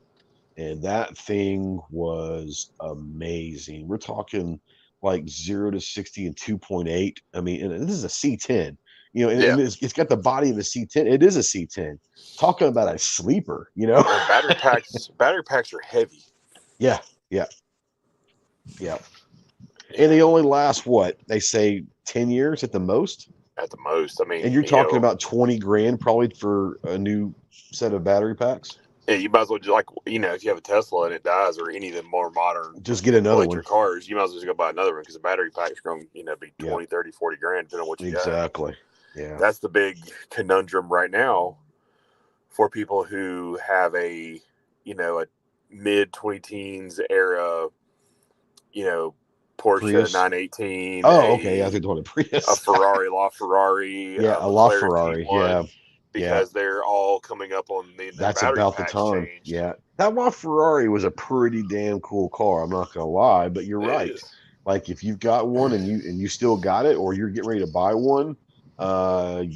Speaker 1: and that thing was amazing. We're talking like 0 to 60 in 2.8. I mean, and this is a C10, you know, and,
Speaker 2: Yeah.
Speaker 1: and it's got the body of a C10. It is a C10. Talking about a sleeper, you know?
Speaker 2: And battery packs are heavy.
Speaker 1: Yeah, yeah, yeah. And
Speaker 2: Yeah.
Speaker 1: they only last what they say 10 years at the most.
Speaker 2: At the most. I
Speaker 1: And
Speaker 2: mean,
Speaker 1: you're talking about 20 grand probably for a new set of battery packs.
Speaker 2: yeah, you might as well just like if you have a Tesla and it dies, or any of the more modern
Speaker 1: Just get another one.
Speaker 2: electric cars, you might as well just go buy another one, because the battery pack's going to be
Speaker 1: Yeah,
Speaker 2: 20, 30, 40 grand depending on what you got.
Speaker 1: exactly. Yeah.
Speaker 2: That's the big conundrum right now for people who have a mid 20 teens era, you know, Porsche
Speaker 1: Prius.
Speaker 2: 918,
Speaker 1: Oh, okay. I
Speaker 2: a
Speaker 1: think the one a
Speaker 2: a
Speaker 1: Prius.
Speaker 2: Ferrari, LaFerrari,
Speaker 1: Yeah,
Speaker 2: a
Speaker 1: a
Speaker 2: McLaren
Speaker 1: LaFerrari. Yeah,
Speaker 2: P1,
Speaker 1: yeah.
Speaker 2: because they're all coming up on their
Speaker 1: That's
Speaker 2: battery
Speaker 1: about the
Speaker 2: packs
Speaker 1: time.
Speaker 2: changed.
Speaker 1: Yeah. That LaFerrari was a pretty damn cool car. I'm not gonna lie, but you're
Speaker 2: It
Speaker 1: right.
Speaker 2: is.
Speaker 1: Like if you've got one and you still got it, or you're getting ready to buy one, I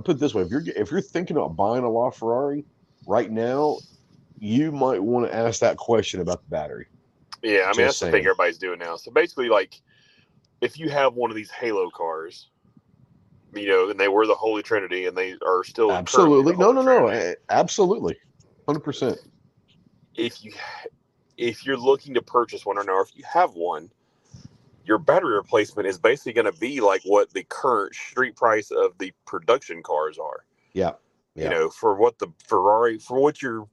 Speaker 1: put it this way: if you're thinking about buying a LaFerrari right now, you might want to ask that question about the battery.
Speaker 2: Yeah, I mean
Speaker 1: Just
Speaker 2: that's the thing
Speaker 1: saying.
Speaker 2: everybody's doing now. So basically, like, if you have one of these Halo cars, and they were the Holy Trinity, and they are still currently the
Speaker 1: Absolutely. No,
Speaker 2: Holy
Speaker 1: no, no.
Speaker 2: Trinity.
Speaker 1: Absolutely. 100%.
Speaker 2: If you if you're looking to purchase one, or if you have one, your battery replacement is basically going to be like what the current street price of the production cars are.
Speaker 1: Yeah. Yeah.
Speaker 2: For what the Ferrari, for what your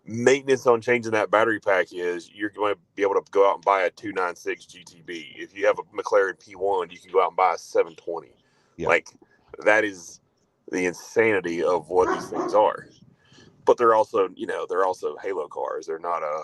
Speaker 2: maintenance on changing that battery pack is, you're going to be able to go out and buy a 296 GTB. If you have a McLaren P1, you can go out and buy a 720.
Speaker 1: Yeah.
Speaker 2: Like, that is the insanity of what these things are. But they're also Halo cars. They're not a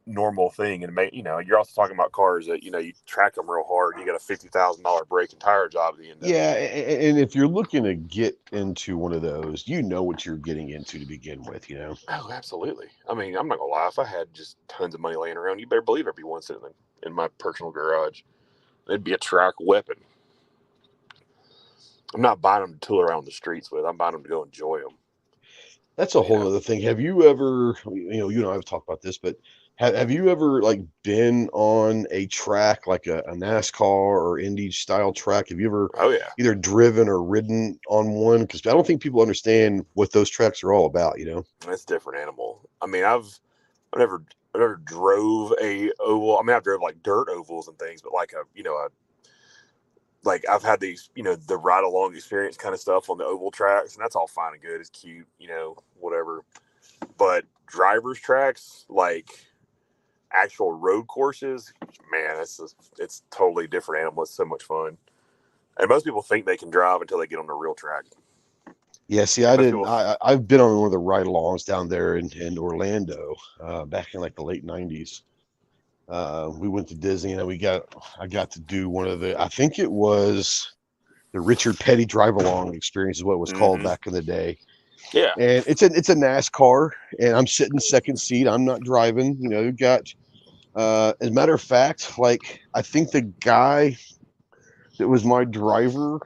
Speaker 2: normal thing. And you're also talking about cars that you track them real hard. You got a $50,000 brake and tire job at the end of
Speaker 1: Yeah,
Speaker 2: it.
Speaker 1: and if you're looking to get into one of those, you know what you're getting into to begin with, you know?
Speaker 2: Oh, absolutely. I mean, I'm not gonna lie. If I had just tons of money laying around, you better believe there'd be one sitting in my personal garage. It'd be a track weapon. I'm not buying them to tool around the streets with. I'm buying them to go enjoy them.
Speaker 1: That's a
Speaker 2: You
Speaker 1: whole
Speaker 2: know.
Speaker 1: other thing. Have you ever, you and I have talked about this, but have you ever like been on a track like a NASCAR or Indy style track? Have you ever
Speaker 2: Oh yeah,
Speaker 1: either driven or ridden on one? Because I don't think people understand what those tracks are all about, you know?
Speaker 2: it's a different animal. I mean, I've never drove a oval. I mean, I've drove like dirt ovals and things, but like like I've had these, the ride along experience kind of stuff on the oval tracks, and that's all fine and good. It's cute, whatever. But drivers tracks, like actual road courses, man, it's totally different animal. It's so much fun. And most people think they can drive until they get on the real track.
Speaker 1: Yeah, see,
Speaker 2: And
Speaker 1: I
Speaker 2: most
Speaker 1: didn't.
Speaker 2: people,
Speaker 1: I've been on one of the ride-alongs down there in Orlando back in like the late '90s. We went to Disney and I got to do one of I think it was the Richard Petty drive along experience is what it was called
Speaker 2: mm-hmm.
Speaker 1: back in the day.
Speaker 2: Yeah,
Speaker 1: And it's a NASCAR and I'm sitting second seat. I'm not driving, you know, got as a matter of fact, like I think the guy that was my driver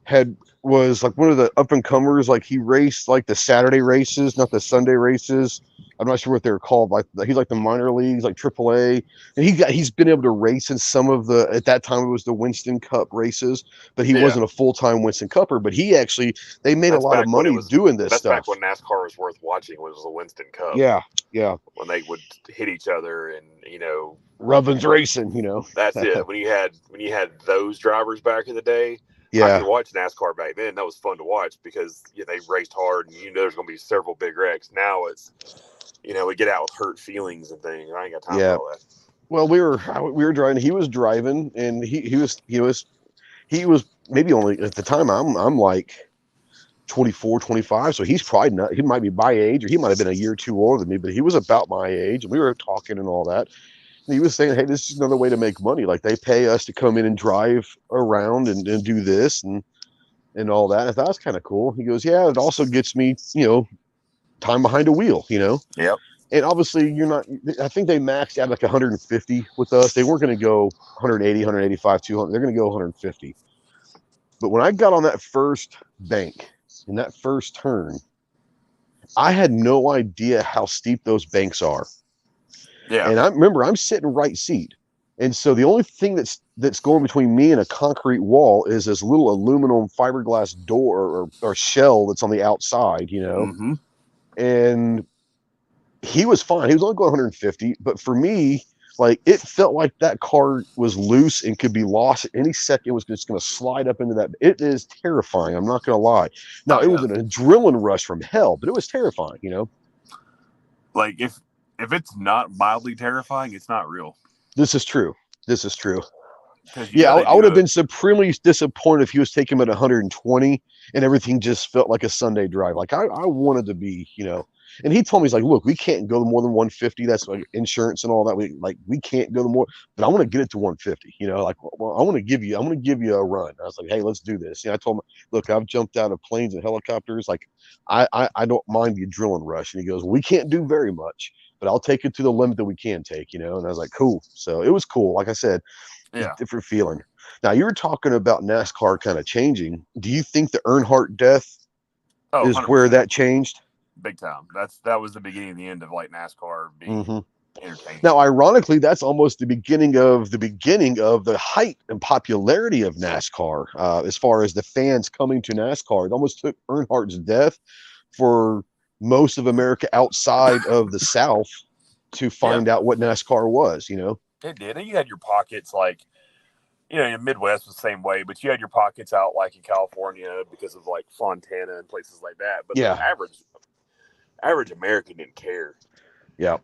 Speaker 1: had was like one of the up and comers. Like he raced like the Saturday races, not the Sunday races. I'm not sure what they're called. Like he's like the minor leagues, like AAA, and he's been able to race in some of the at that time it was the Winston Cup races, but he
Speaker 2: yeah.
Speaker 1: wasn't a full time Winston Cupper. But they made a
Speaker 2: That's
Speaker 1: lot of
Speaker 2: back when it
Speaker 1: money
Speaker 2: was.
Speaker 1: doing this
Speaker 2: That's back
Speaker 1: stuff.
Speaker 2: when NASCAR was worth watching. Was the Winston Cup,
Speaker 1: Yeah, yeah,
Speaker 2: when they would hit each other, and
Speaker 1: Rubbins racing, you know.
Speaker 2: that's it. When you had those drivers back in the day, I could
Speaker 1: Yeah,
Speaker 2: watch NASCAR back then. That was fun to watch because they raced hard, and there's going to be several big wrecks. Now it's we get out with hurt feelings and things. I ain't got time for
Speaker 1: yeah.
Speaker 2: all that.
Speaker 1: Well, we were driving. He was driving, and he was maybe only at the time. I'm like 24, 25. So he's probably not, he might be my age or he might have been a year or two older than me, but he was about my age. And we were talking and all that. And he was saying, hey, this is another way to make money. Like they pay us to come in and drive around and do this and all that. I thought that's kind of cool. He goes, yeah, it also gets me, time behind a wheel,
Speaker 2: Yep.
Speaker 1: And obviously you're not, I think they maxed out like 150 with us. They weren't going to go 180, 185, 200. They're going to go 150. But when I got on that first bank in that first turn, I had no idea how steep those banks are.
Speaker 2: Yeah.
Speaker 1: And I remember I'm sitting right seat. And so the only thing that's going between me and a concrete wall is this little aluminum fiberglass door or shell that's on the outside,
Speaker 2: Mm-hmm.
Speaker 1: And he was fine. He was only going 150, but for me, like it felt like that car was loose and could be lost at any second. It was just going to slide up into that. It is terrifying. I'm not going to lie. Now
Speaker 2: Oh
Speaker 1: it
Speaker 2: yeah.
Speaker 1: was an adrenaline rush from hell, but it was terrifying.
Speaker 2: Like if it's not mildly terrifying, it's not real.
Speaker 1: This is true. This is true.
Speaker 2: Because you
Speaker 1: Yeah,
Speaker 2: got to
Speaker 1: I would have
Speaker 2: do
Speaker 1: been supremely disappointed if he was taking him at 120 and everything just felt like a Sunday drive. Like I wanted to be. And he told me, he's like, look, we can't go more than 150. That's like insurance and all that. We can't go the more, but I want to get it to 150. Like, well, I'm going to give you a run. I was like, hey, let's do this. I told him, look, I've jumped out of planes and helicopters. Like, I don't mind the adrenaline rush. And he goes, we can't do very much, but I'll take it to the limit that we can take. And I was like, cool. So it was cool. Like I said,
Speaker 2: yeah.
Speaker 1: different feeling. Now you were talking about NASCAR kind of changing. Do you think the Earnhardt death
Speaker 2: Oh,
Speaker 1: is where
Speaker 2: 100%.
Speaker 1: that changed?
Speaker 2: Big time. That was the beginning and the end of like NASCAR being entertaining.
Speaker 1: Now, ironically, that's almost the beginning of the height and popularity of NASCAR. As far as the fans coming to NASCAR, it almost took Earnhardt's death for most of America outside of the South to find out what NASCAR was.
Speaker 2: It did. And you had your pockets like, in Midwest was the same way, but you had your pockets out like in California because of like Fontana and places like that. But the average American didn't care.
Speaker 1: Yeah.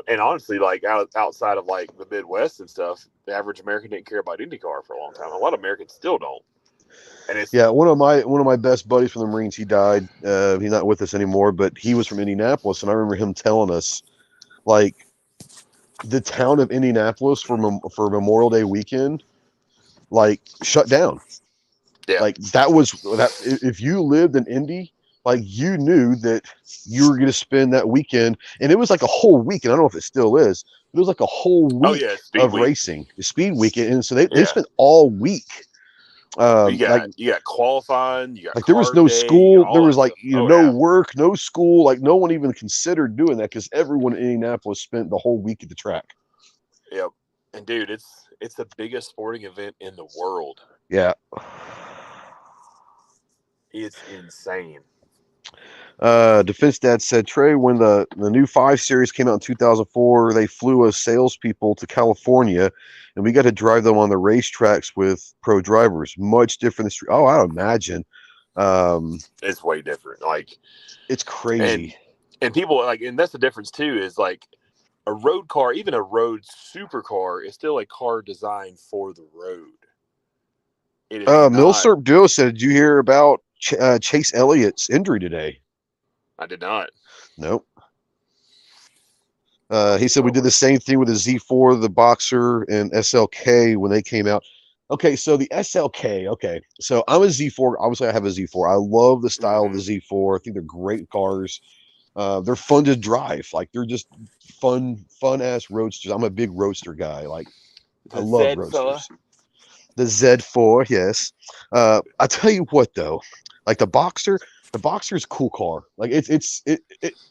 Speaker 2: And honestly, like outside of like the Midwest and stuff, the average American didn't care about IndyCar for a long time. A lot of Americans still don't. And it's
Speaker 1: one of my best buddies from the Marines, he died. He's not with us anymore, but he was from Indianapolis, and I remember him telling us, like, the town of Indianapolis for Memorial Day weekend, like, shut down.
Speaker 2: Yeah.
Speaker 1: Like that if you lived in Indy, like you knew that you were going to spend that weekend, and it was like a whole week. And I don't know if it still is, but it was like a whole week of racing, the speed weekend, and so they spent all week.
Speaker 2: You got qualifying, you got
Speaker 1: like there was no school, there was like no work, no school, like no one even considered doing that because everyone in Indianapolis spent the whole week at the track.
Speaker 2: Yep. And dude, it's the biggest sporting event in the world.
Speaker 1: Yeah.
Speaker 2: It's insane.
Speaker 1: Defense Dad said, Trey, when the new 5 Series came out in 2004, they flew us salespeople to California, and we got to drive them on the racetracks with pro drivers. Much different. Oh, I would imagine.
Speaker 2: It's way different. Like,
Speaker 1: it's crazy.
Speaker 2: And people like, and that's the difference too. Is like a road car, even a road supercar, is still a car designed for the road.
Speaker 1: Milsurp Duo said, did you hear about Chase Elliott's injury today?
Speaker 2: I did not.
Speaker 1: Nope. He said we did the same thing with the Z4, the Boxer, and SLK when they came out. Okay, so the SLK. Okay, so I'm a Z4. Obviously, I have a Z4. I love the style of the Z4. I think they're great cars. They're fun to drive. Like they're just fun ass roadsters. I'm a big roadster guy. Like I love roadsters. The Z4, yes. I tell you what though, like the Boxer is a cool car. Like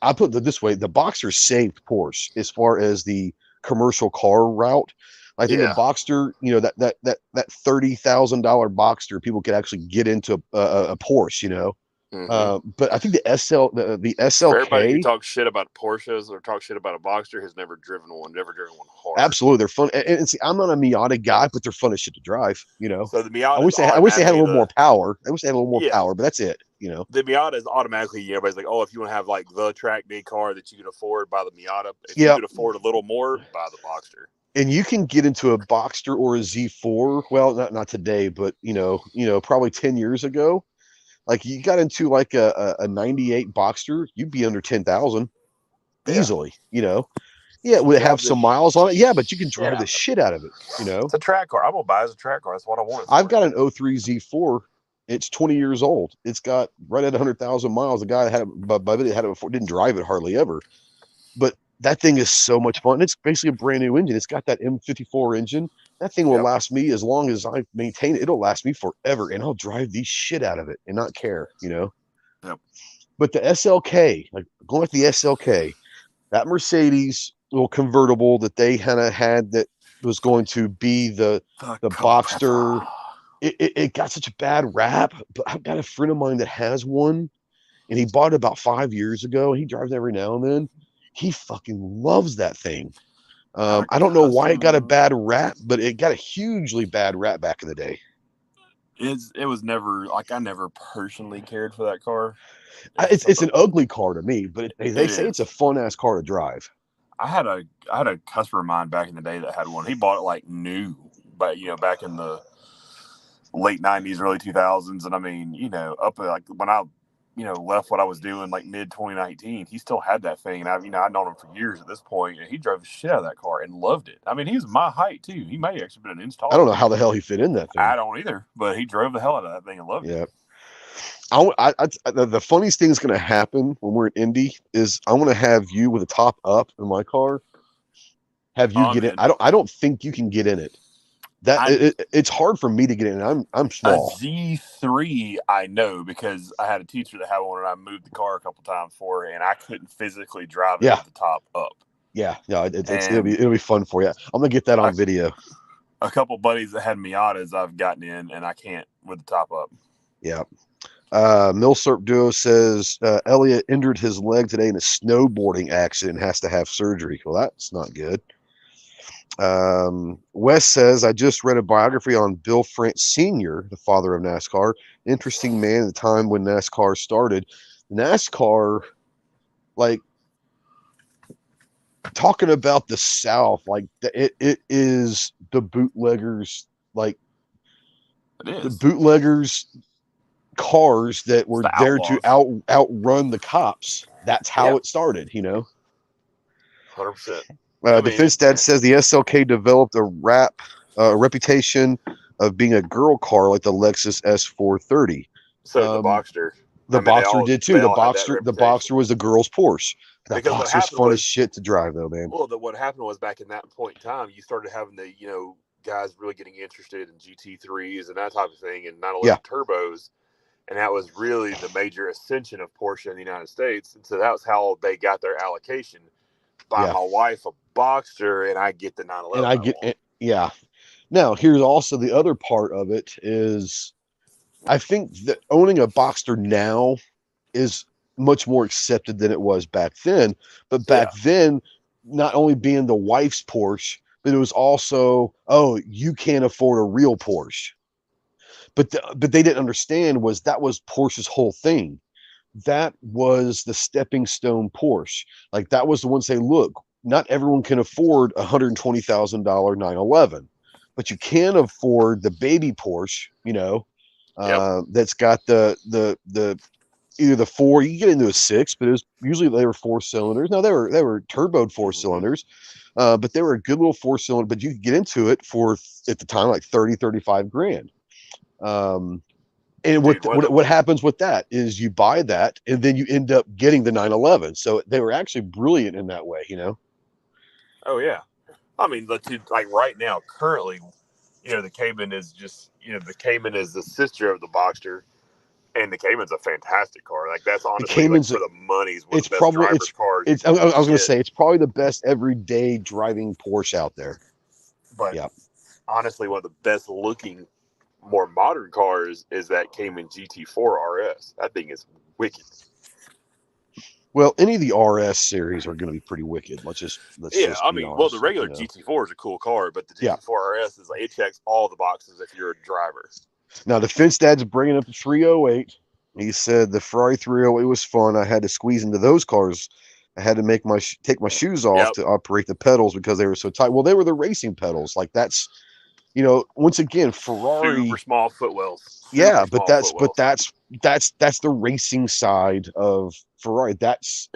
Speaker 1: I put it this way, the Boxer saved Porsche as far as the commercial car route. I think the Boxster, that $30,000 Boxster, people could actually get into a Porsche, but I think the SLK.
Speaker 2: For everybody who talks shit about Porsches or talks shit about a Boxster has never driven one hard.
Speaker 1: Absolutely, they're fun. And see, I'm not a Miata guy, but they're fun as shit to drive.
Speaker 2: So the Miata.
Speaker 1: I wish they had a little more power. I wish they had a little more power, but that's it.
Speaker 2: The Miata is automatically. Everybody's like, oh, if you want to have like the track day car that you can afford, buy the Miata. If you can afford a little more, buy the Boxster.
Speaker 1: And you can get into a Boxster or a Z4. Well, not today, but probably 10 years ago. Like you got into like a 98 Boxster, you'd be under 10,000 easily. Yeah, would it have some miles on it? Yeah, but you can drive the shit out of it.
Speaker 2: It's a track car. I'm gonna buy it as a track car. That's what I want.
Speaker 1: I've got an 03 Z4. It's 20 years old. It's got right at 100,000 miles. The guy that had it, but had it before, didn't drive it hardly ever. But that thing is so much fun. It's basically a brand new engine. It's got that M54 engine. That thing will last me as long as I maintain it. It'll last me forever, and I'll drive the shit out of it and not care. Yep. But the SLK, like going with the SLK, that Mercedes little convertible that they kind of had that was going to be the Boxster. It got such a bad rap, but I've got a friend of mine that has one, and he bought it about 5 years ago. And he drives it every now and then. He fucking loves that thing. I don't know why it got a bad rap, but it got a hugely bad rap back in the day.
Speaker 2: It was never like I never personally cared for that car.
Speaker 1: It's an ugly car to me, but they say it's a fun ass car to drive.
Speaker 2: I had a customer of mine back in the day that had one. He bought it like new, but back in the late '90s, early 2000s, and I mean, up like when I, left what I was doing like mid 2019, he still had that thing, and I'd known him for years at this point, and he drove the shit out of that car and loved it. I mean, he was my height too. He may have actually been an inch taller.
Speaker 1: I don't know how the hell he fit in that thing.
Speaker 2: I don't either, but he drove the hell out of that thing and loved it.
Speaker 1: The funniest thing that's going to happen when we're in Indy is I'm going to have you with a top up in my car. Have you get in? I don't think you can get in it. It's hard for me to get in. I'm small.
Speaker 2: A Z3, I know because I had a teacher that had one, and I moved the car a couple times for her, and I couldn't physically drive it with the top up.
Speaker 1: Yeah, it'll be fun for you. I'm gonna get that on video.
Speaker 2: A couple buddies that had Miatas I've gotten in, and I can't with the top up.
Speaker 1: Yeah. Milsurp Duo says Elliott injured his leg today in a snowboarding accident and has to have surgery. Well, that's not good. Wes says, I just read a biography on Bill France Sr., the father of NASCAR. Interesting man at the time when NASCAR started. NASCAR, like, talking about the South, like, it is the bootleggers, like, the bootleggers cars that were there to outrun the cops. That's how it started,
Speaker 2: 100%.
Speaker 1: Defense Dad says the SLK developed a reputation of being a girl car like the Lexus S430.
Speaker 2: So the Boxster.
Speaker 1: The Boxster did too. The Boxster was the girl's Porsche. The Boxster's fun as shit to drive though, man.
Speaker 2: Well, what happened was back in that point in time, you started having the, guys really getting interested in GT3s and that type of thing and 911 turbos. And that was really the major ascension of Porsche in the United States. And so that was how they got their allocation. Buy my wife a Boxster, and I get the 911.
Speaker 1: And Now, here's also the other part of it is I think that owning a Boxster now is much more accepted than it was back then. But back then, not only being the wife's Porsche, but it was also, you can't afford a real Porsche. But they didn't understand that was Porsche's whole thing. That was the stepping stone Porsche. Like that was the one say, look, not everyone can afford $120,000 911, but you can afford the baby Porsche, that's got the either the 4, you get into a 6, but it was usually they were 4 cylinders. Now they were turboed 4 cylinders, but they were a good little 4 cylinder, but you could get into it for at the time like 35 grand. And what happens with that is you buy that and then you end up getting the 911. So they were actually brilliant in that way,
Speaker 2: Oh yeah. I mean, like right now, currently, the Cayman is just, the Cayman is the sister of the Boxster, and the Cayman's a fantastic car. Like that's honestly for the money's one of the best driver's cars.
Speaker 1: I was going to say it's probably the best everyday driving Porsche out there.
Speaker 2: But honestly, one of the best looking, more modern cars is that Cayman GT4 RS. That thing is wicked.
Speaker 1: Well, any of the RS series are going to be pretty wicked. Let's just
Speaker 2: I mean, honest, the regular GT4 is a cool car, but the GT4 RS is like it checks all the boxes if you're a driver.
Speaker 1: Now, Defense Dad's bringing up the 308. He said the Ferrari 308 was fun. I had to squeeze into those cars. I had to take my shoes off to operate the pedals because they were so tight. Well, they were the racing pedals. Like that's, once again, Ferrari
Speaker 2: super small footwells.
Speaker 1: But that's the racing side of Ferrari. That's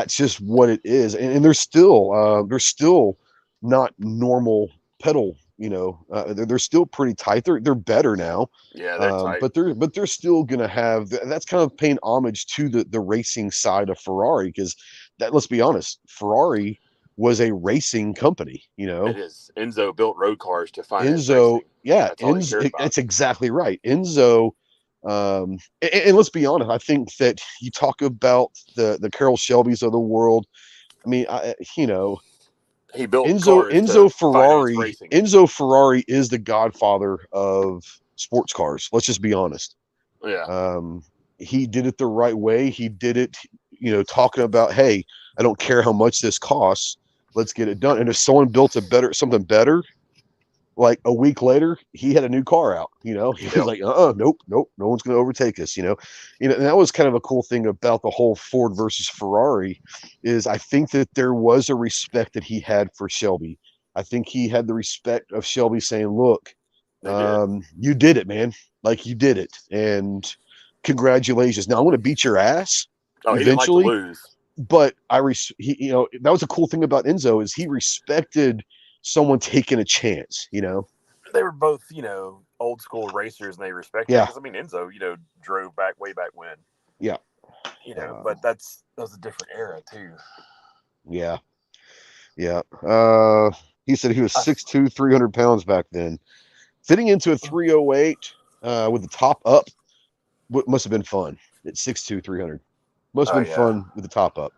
Speaker 1: just what it is. And they're still not normal pedal. They're still pretty tight. They're better now.
Speaker 2: Yeah, they're tight.
Speaker 1: But they're still gonna have that's kind of paying homage to the racing side of Ferrari because let's be honest, Ferrari was a racing company,
Speaker 2: It is. Enzo built road cars to finance
Speaker 1: Enzo,
Speaker 2: racing.
Speaker 1: That's exactly right. Enzo, and let's be honest, I think that you talk about the Carroll Shelbys of the world. I mean,
Speaker 2: He built cars to finance racing.
Speaker 1: Enzo Ferrari is the godfather of sports cars. Let's just be honest.
Speaker 2: Yeah.
Speaker 1: He did it the right way. He did it, talking about, hey, I don't care how much this costs. Let's get it done. And if someone built something better, like a week later, he had a new car out. He was like, nope, no one's going to overtake us. And that was kind of a cool thing about the whole Ford versus Ferrari is I think that there was a respect that he had for Shelby. I think he had the respect of Shelby saying, look, you did it, man. Like you did it. And congratulations. Now I'm going to beat your ass eventually.
Speaker 2: He didn't like to lose.
Speaker 1: But that was a cool thing about Enzo is he respected someone taking a chance,
Speaker 2: They were both, old school racers and they respected it. Because, Enzo, drove way back when.
Speaker 1: Yeah.
Speaker 2: But that was a different era, too.
Speaker 1: Yeah. Yeah. He said he was 6'2", 300 pounds back then. Fitting into a 308 with the top up must have been fun. At 6'2", 300. Must have been fun with the top up.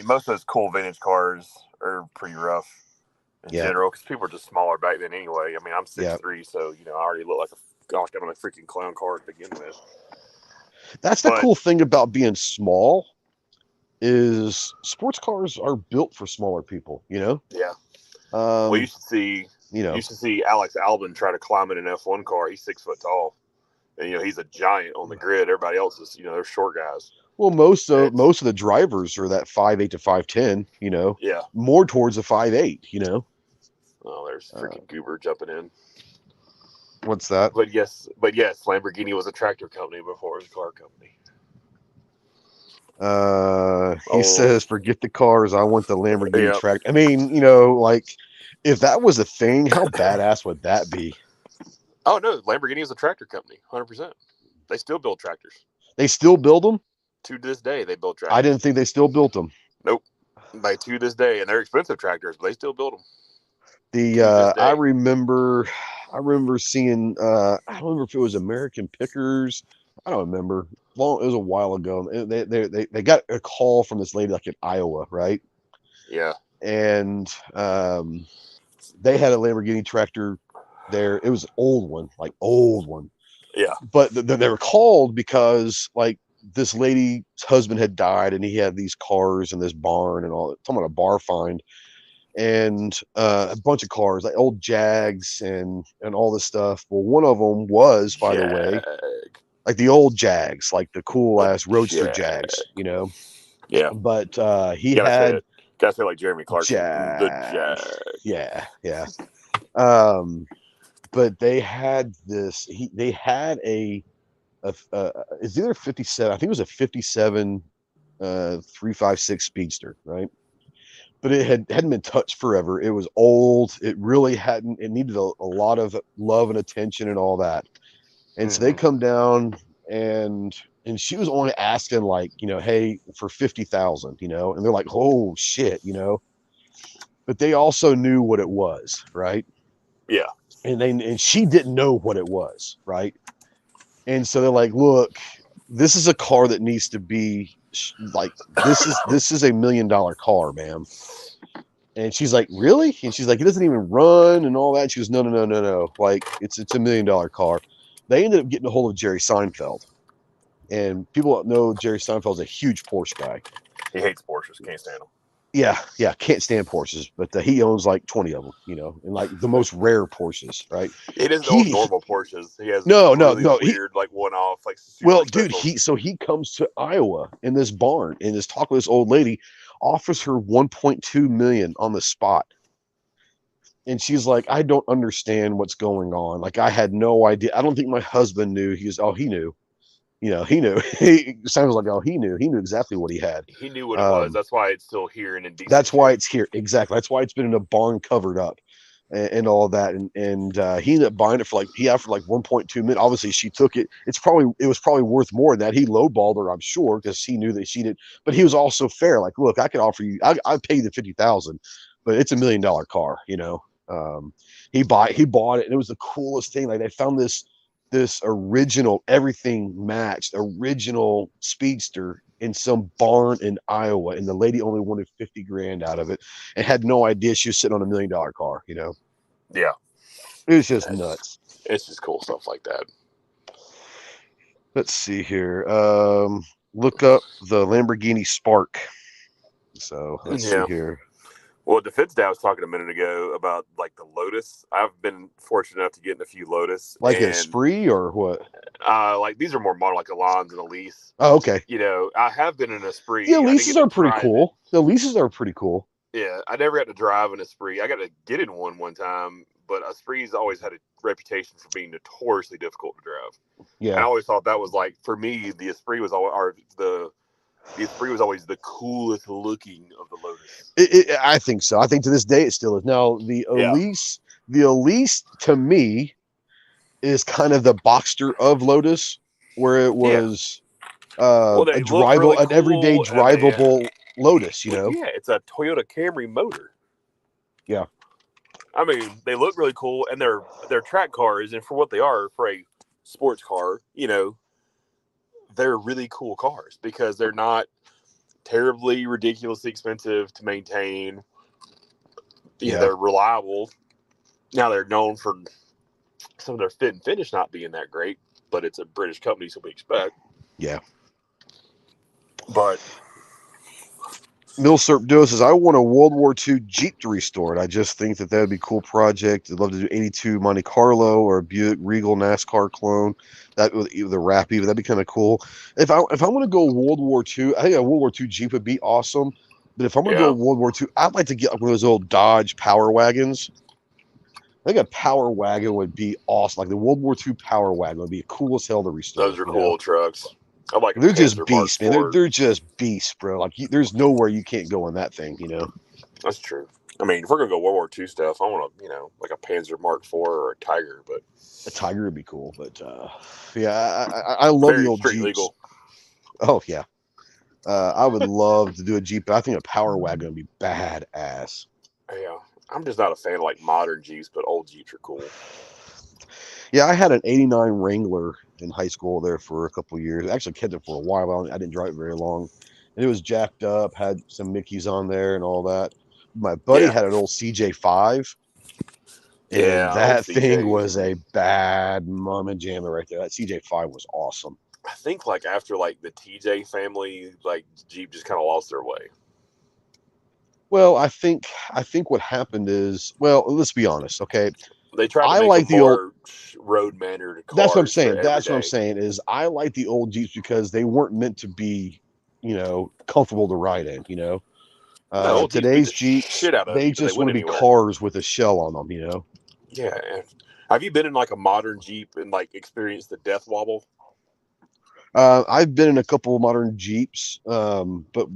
Speaker 2: Most of those cool vintage cars are pretty rough in general because people were just smaller back then anyway. I'm 6'3", so I already look like I'm a freaking clown car to begin with.
Speaker 1: That's the cool thing about being small is sports cars are built for smaller people. Yeah.
Speaker 2: Well, you should see Alex Albon try to climb in an F1 car. He's 6 foot tall, and he's a giant on the grid. Everybody else is they're short guys.
Speaker 1: Well, most of the drivers are that 5'8" to 5'10", more towards a 5'8",
Speaker 2: Oh, there's freaking Goober jumping in.
Speaker 1: What's that?
Speaker 2: But yes, Lamborghini was a tractor company before it was a car company.
Speaker 1: He says, forget the cars. I want the Lamborghini tractor. Like if that was a thing, how badass would that be?
Speaker 2: Oh, no. Lamborghini is a tractor company. 100%. They still build tractors.
Speaker 1: They still build them?
Speaker 2: To this day, they build tractors.
Speaker 1: I didn't think they still built them.
Speaker 2: Nope. To this day. And they're expensive tractors, but they still build them.
Speaker 1: I remember seeing, I don't remember if it was American Pickers. I don't remember. It was a while ago. They got a call from this lady like in Iowa, right?
Speaker 2: Yeah.
Speaker 1: And they had a Lamborghini tractor there. It was an old one.
Speaker 2: Yeah.
Speaker 1: But they were called because like this lady's husband had died and he had these cars in this barn and all that. Talking about a bar find. And a bunch of cars, like old Jags and all this stuff. Well, one of them was, by the way, like the old Jags, like the cool ass roadster Jags,
Speaker 2: Yeah.
Speaker 1: But he had
Speaker 2: gotta say like Jeremy Clarkson, the Jag.
Speaker 1: Yeah. But they had this. They had it's either 57. I think it was a 57 356 Speedster, right? But it hadn't been touched forever. It was old. It really hadn't. It needed a lot of love and attention and all that. And so they come down and she was only asking like, hey, for 50,000, and they're like, oh shit, But they also knew what it was, right?
Speaker 2: Yeah.
Speaker 1: And she didn't know what it was, right? And so they're like, look, this is a car that needs to be like this is $1 million car, ma'am. And she's like, really? And she's like, it doesn't even run and all that. She goes, no. Like it's $1 million car. They ended up getting a hold of Jerry Seinfeld. And people know Jerry Seinfeld's a huge Porsche guy.
Speaker 2: He hates Porsches, can't stand them.
Speaker 1: Yeah, can't stand Porsches, but he owns like 20 of them, and like the most rare Porsches, right?
Speaker 2: He doesn't own normal Porsches. He has
Speaker 1: no,
Speaker 2: weird, like one-off, like
Speaker 1: well, dude, he comes to Iowa in this barn and is talking to this old lady, offers her 1.2 million on the spot. And she's like, I don't understand what's going on. Like, I had no idea. I don't think my husband knew. He knew. He knew. He sounds like, he knew. He knew exactly what he had.
Speaker 2: He knew what it was. That's why it's still here and in decent
Speaker 1: That's why it's here. Exactly. That's why it's been in a barn covered up and all that. And he ended up buying it for he offered like 1.2 million. Obviously, she took it. It was probably worth more than that. He lowballed her, I'm sure, because he knew that she did. But he was also fair. Like, look, I could offer you. I pay you the 50,000, but it's $1 million car. He bought it, and it was the coolest thing. Like they found this original, everything matched original Speedster in some barn in Iowa, and the lady only wanted 50 grand out of it and had no idea she was sitting on $1 million car, you know?
Speaker 2: Yeah.
Speaker 1: It was just nuts.
Speaker 2: It's just cool stuff like that.
Speaker 1: Let's see here. Look up the Lamborghini Spark. So let's see here.
Speaker 2: Well, Defense Dad was talking a minute ago about like the Lotus. I've been fortunate enough to get in a few Lotus.
Speaker 1: Like a Spree or what?
Speaker 2: Like these are more modern, like Alans and Elise.
Speaker 1: Oh, okay.
Speaker 2: You know, I have been in a Spree.
Speaker 1: The Elises are pretty cool. The Elises are pretty cool.
Speaker 2: Yeah, I never got to drive in a Spree. I got to get in one time, but a Spree's always had a reputation for being notoriously difficult to drive.
Speaker 1: Yeah,
Speaker 2: and I always thought that was like, for me, the Spree was always, the Spree was always the coolest looking of the Lotus.
Speaker 1: I think so. I think to this day it still is. Now the Elise to me is kind of the Boxster of Lotus, where it was an everyday drivable Lotus, you know?
Speaker 2: Yeah, it's a Toyota Camry motor.
Speaker 1: Yeah.
Speaker 2: I mean, they look really cool, and they're track cars, and for what they are, for a sports car, you know, they're really cool cars because they're not terribly ridiculously expensive to maintain. Yeah, they're reliable. Now they're known for some of their fit and finish not being that great, but it's a British company, so we expect.
Speaker 1: Yeah.
Speaker 2: But
Speaker 1: Milsurp Duo says, I want a World War II Jeep to restore it. I just think that would be a cool project. I'd love to do 82 Monte Carlo or a Buick Regal NASCAR clone. That with the wrap even, that'd be kind of cool. If I want to go World War II, I think a World War II Jeep would be awesome. But if I'm going to go World War II, I'd like to get one of those old Dodge Power Wagons. I think a Power Wagon would be awesome. Like the World War II Power Wagon would be cool as hell to restore.
Speaker 2: Those are cool trucks. I like
Speaker 1: they're just beasts, man. They're just beasts, bro. Like there's nowhere you can't go in that thing, you know.
Speaker 2: That's true. I mean, if we're gonna go World War II stuff, I want to, you know, like a Panzer Mark IV or a Tiger, but
Speaker 1: a Tiger would be cool. But yeah, I love the old Jeeps. Legal. Oh yeah, I would love to do a Jeep, but I think a Power Wagon would be badass.
Speaker 2: Yeah, I'm just not a fan of like modern Jeeps, but old Jeeps are cool.
Speaker 1: Yeah, I had an '89 Wrangler in high school there for a couple of years. I actually kept it for a while. I didn't drive it very long. And it was jacked up, had some Mickeys on there and all that. My buddy had an old CJ5. And that thing was a bad mama jammer right there. That CJ5 was awesome.
Speaker 2: I think like after like the TJ family, like Jeep just kind of lost their way.
Speaker 1: Well, I think what happened is, well, let's be honest, okay?
Speaker 2: They tried to make the old road mannered cars.
Speaker 1: That's what I'm saying. That's what I'm saying is I like the old Jeeps because they weren't meant to be, you know, comfortable to ride in, you know. Today's Jeeps, they just want to be cars with a shell on them, you know.
Speaker 2: Yeah. Have you been in like a modern Jeep and like experienced the death wobble?
Speaker 1: I've been in a couple of modern Jeeps, but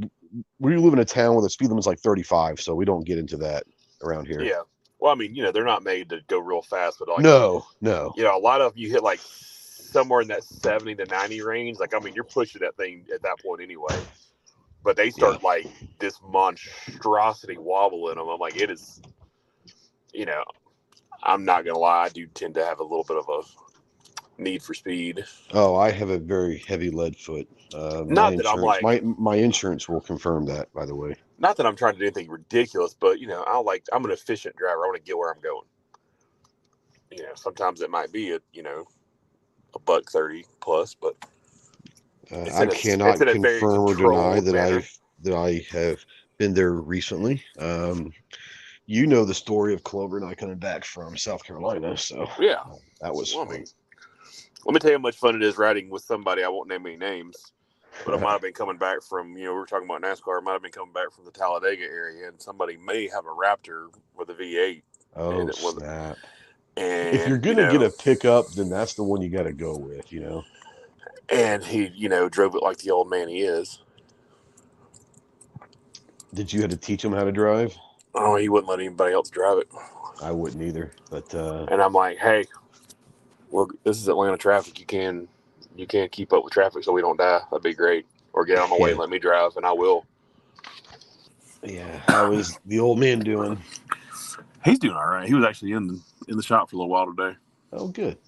Speaker 1: we live in a town where the speed limit is like 35, so we don't get into that around here.
Speaker 2: Yeah. Well, I mean, you know, they're not made to go real fast, but like,
Speaker 1: no.
Speaker 2: You know, a lot of you hit like somewhere in that 70 to 90 range. Like, I mean, you're pushing that thing at that point anyway. But they start like this monstrosity wobble in them. I'm like, it is, you know, I'm not going to lie. I do tend to have a little bit of a need for speed.
Speaker 1: Oh, I have a very heavy lead foot.
Speaker 2: Not that I'm like
Speaker 1: my insurance will confirm that, by the way.
Speaker 2: Not that I'm trying to do anything ridiculous, but you know, I'm an efficient driver. I want to get where I'm going. You know, sometimes it might be $130 plus, but
Speaker 1: I cannot confirm or deny that I have been there recently. You know the story of Clover and I coming back from South Carolina, so
Speaker 2: yeah,
Speaker 1: that was fun.
Speaker 2: Let me tell you how much fun it is riding with somebody. I won't name any names, but I might have been coming back from, you know, we were talking about NASCAR. I might have been coming back from the Talladega area, and somebody may have a Raptor with a V8.
Speaker 1: Oh, snap. And if you're going to get a pickup, then that's the one you got to go with, you know.
Speaker 2: And he, you know, drove it like the old man he is.
Speaker 1: Did you have to teach him how to drive?
Speaker 2: Oh, he wouldn't let anybody else drive it.
Speaker 1: I wouldn't either. But
Speaker 2: and I'm like, hey, well, this is Atlanta traffic. You can't keep up with traffic so we don't die. That'd be great. Or get out of my way and let me drive, and I will.
Speaker 1: Yeah, how is the old man doing?
Speaker 2: He's doing all right. He was actually in the shop for a little while today.
Speaker 1: Oh, good.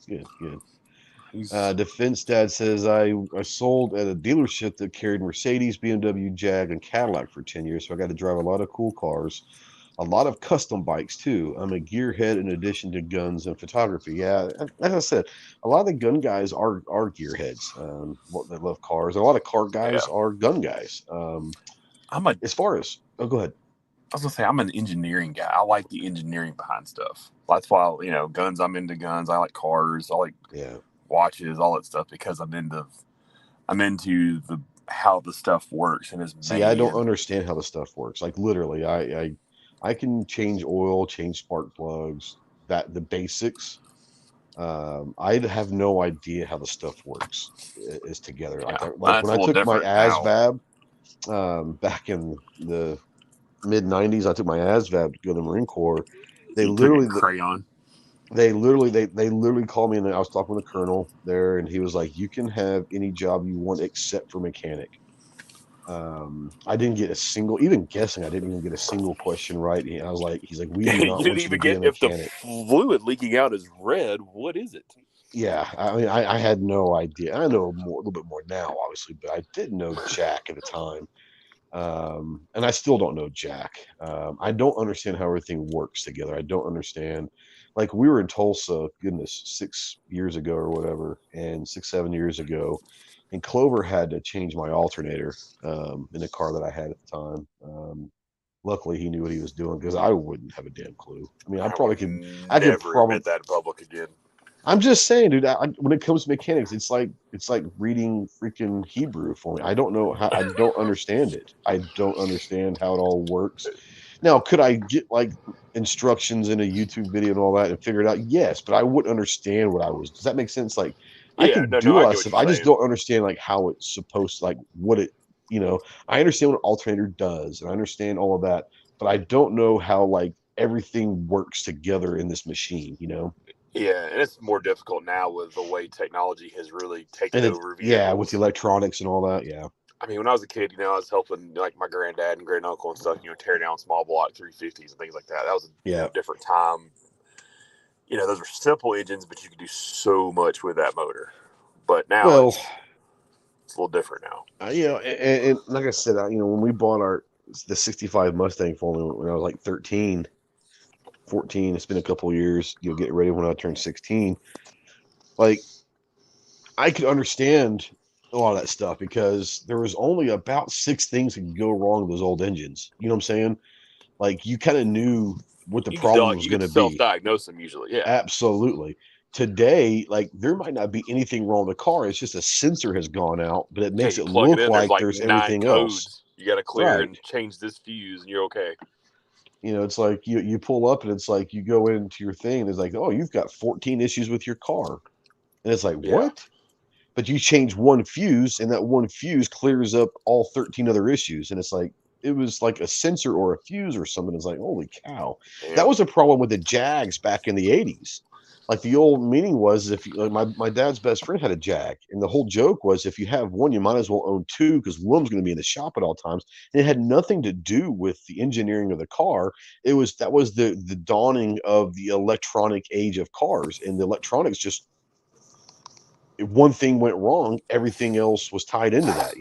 Speaker 1: Defense Dad says I sold at a dealership that carried Mercedes, BMW, Jag, and Cadillac for 10 years, so I got to drive a lot of cool cars, a lot of custom bikes too. I'm a gearhead in addition to guns and photography. Yeah, as I said, a lot of the gun guys are gearheads. They love cars. A lot of car
Speaker 2: Yeah.
Speaker 1: guys are gun guys. As far as go ahead.
Speaker 2: I was gonna say I'm an engineering guy. I like the engineering behind stuff. That's why guns. I'm into guns. I like cars. I like watches, all that stuff because I'm into the how the stuff works and is made.
Speaker 1: See, I don't understand how the stuff works. Like literally, I can change oil, change spark plugs, the basics. I have no idea how the stuff works is together.
Speaker 2: Yeah,
Speaker 1: Like when I took my ASVAB back in the mid '90s, I took my ASVAB to go to the Marine Corps. They literally
Speaker 2: crayon.
Speaker 1: They literally called me, and I was talking with the colonel there, and he was like, "You can have any job you want except for mechanic." I didn't get a single, even guessing, I didn't even get a single question right. And I was like, he's like, "We do not want you to be a mechanic."
Speaker 2: If the fluid leaking out is red, what is it?
Speaker 1: Yeah, I mean, I had no idea. I know a little bit more now, obviously, but I didn't know jack at the time. And I still don't know jack. I don't understand how everything works together. I don't understand. Like we were in Tulsa, goodness, 6 years ago or whatever, and 6, 7 years ago, and Clover had to change my alternator in the car that I had at the time. Luckily, he knew what he was doing because I wouldn't have a damn clue. I mean, I probably could. I could probably
Speaker 2: admit that in public again.
Speaker 1: I'm just saying, dude. When it comes to mechanics, it's like reading freaking Hebrew for me. I don't know how. I don't understand it. I don't understand how it all works. Now, could I get like instructions in a YouTube video and all that and figure it out? Yes, but I wouldn't understand what I was. Does that make sense? Like, I can do a lot of stuff. I just don't understand like how it's supposed to, like what it. I understand what an alternator does, and I understand all of that, but I don't know how like everything works together in this machine.
Speaker 2: Yeah, and it's more difficult now with the way technology has really taken over vehicles.
Speaker 1: Yeah, with the electronics and all that. Yeah.
Speaker 2: I mean, when I was a kid, I was helping like my granddad and great uncle and stuff, tear down small block 350s and things like that. That was a different time. Those were simple engines, but you could do so much with that motor. But now it's a little different now.
Speaker 1: And like I said, when we bought the 65 Mustang for me when I was like 13, 14, it's been a couple of years, get ready when I turned 16. Like I could understand a lot of that stuff because there was only about 6 things that could go wrong with those old engines. You know what I'm saying? Like you kind of knew what the problem was going to be.
Speaker 2: Self-diagnose them usually. Yeah,
Speaker 1: absolutely. Today, like there might not be anything wrong with the car. It's just a sensor has gone out, but it makes it look like there's everything else.
Speaker 2: You got to clear and change this fuse, and you're okay.
Speaker 1: It's like you pull up and it's like you go into your thing and it's like, oh, you've got 14 issues with your car, and it's like what? But you change one fuse, and that one fuse clears up all 13 other issues, and it's like it was like a sensor or a fuse or something. It's like holy cow, that was a problem with the Jags back in the 80s. Like the old meaning was if like my dad's best friend had a Jag, and the whole joke was if you have one, you might as well own two because one's going to be in the shop at all times. And it had nothing to do with the engineering of the car. That was the dawning of the electronic age of cars, and the electronics just if one thing went wrong, everything else was tied into that.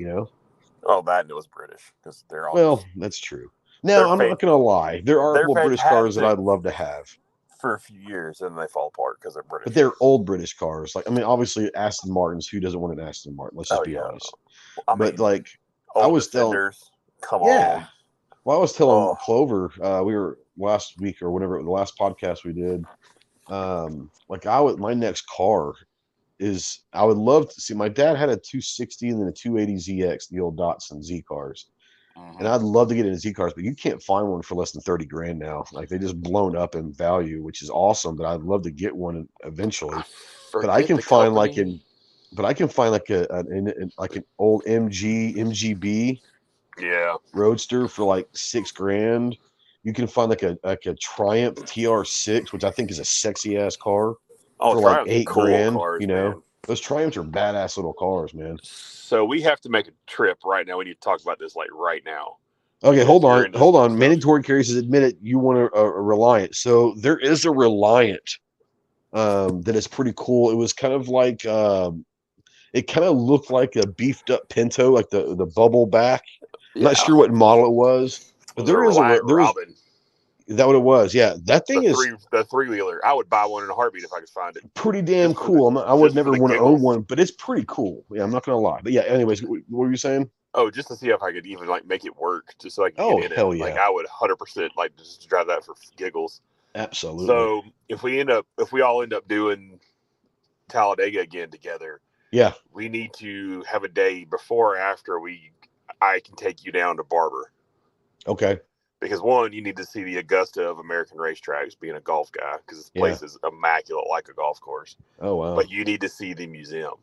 Speaker 2: Oh, that and it was British because they're all.
Speaker 1: Well, that's true. Now I'm not going to lie. There are a couple of British cars that I'd love to have.
Speaker 2: For a few years, and they fall apart because they're British.
Speaker 1: But they're old British cars. Like, I mean, obviously Aston Martins. Who doesn't want an Aston Martin? Let's just be honest. But like, I was telling,
Speaker 2: come on.
Speaker 1: Well, I was telling Clover, we were last week or whenever the last podcast we did. My next car is I would love to see. My dad had a 260 and then a 280 ZX, the old Datsun Z cars. And I'd love to get into Z cars, but you can't find one for less than 30 grand now. Like they just blown up in value, which is awesome. But I'd love to get one eventually. But I can find like an old MGB Roadster for like $6,000. You can find like a Triumph TR6, which I think is a sexy ass car for like $8,000. Cars, man. Those Triumphs are badass little cars, man.
Speaker 2: So we have to make a trip right now. We need to talk about this like right now.
Speaker 1: Okay, hold on. Mandatory carry says admit it. You want a Reliant. So there is a Reliant that is pretty cool. It was kind of like it kind of looked like a beefed up Pinto, like the bubble back. I'm not
Speaker 2: Yeah.
Speaker 1: sure what model it was, but
Speaker 2: Was it a Reliant Robin?
Speaker 1: is that what it was? Yeah, that thing is
Speaker 2: The three wheeler. I would buy one in a heartbeat if I could find it.
Speaker 1: pretty damn
Speaker 2: Just for the
Speaker 1: cool. I would
Speaker 2: just for
Speaker 1: never
Speaker 2: the
Speaker 1: want to own
Speaker 2: giggles.
Speaker 1: one, but it's pretty cool. Yeah, I'm not gonna lie. But yeah, anyways, what were you saying?
Speaker 2: Oh, just to see if I could even like make it work, just so I could get
Speaker 1: Oh
Speaker 2: in it.
Speaker 1: hell
Speaker 2: Like
Speaker 1: yeah,
Speaker 2: I would 100% like just drive that for giggles.
Speaker 1: absolutely.
Speaker 2: So if we all end up doing Talladega again together,
Speaker 1: Yeah.
Speaker 2: we need to have a day before or after I can take you down to Barber.
Speaker 1: Okay.
Speaker 2: Because one, you need to see the Augusta of American racetracks, being a golf guy, because this
Speaker 1: Yeah.
Speaker 2: place is immaculate like a golf course.
Speaker 1: Oh wow.
Speaker 2: But you need to see the museum.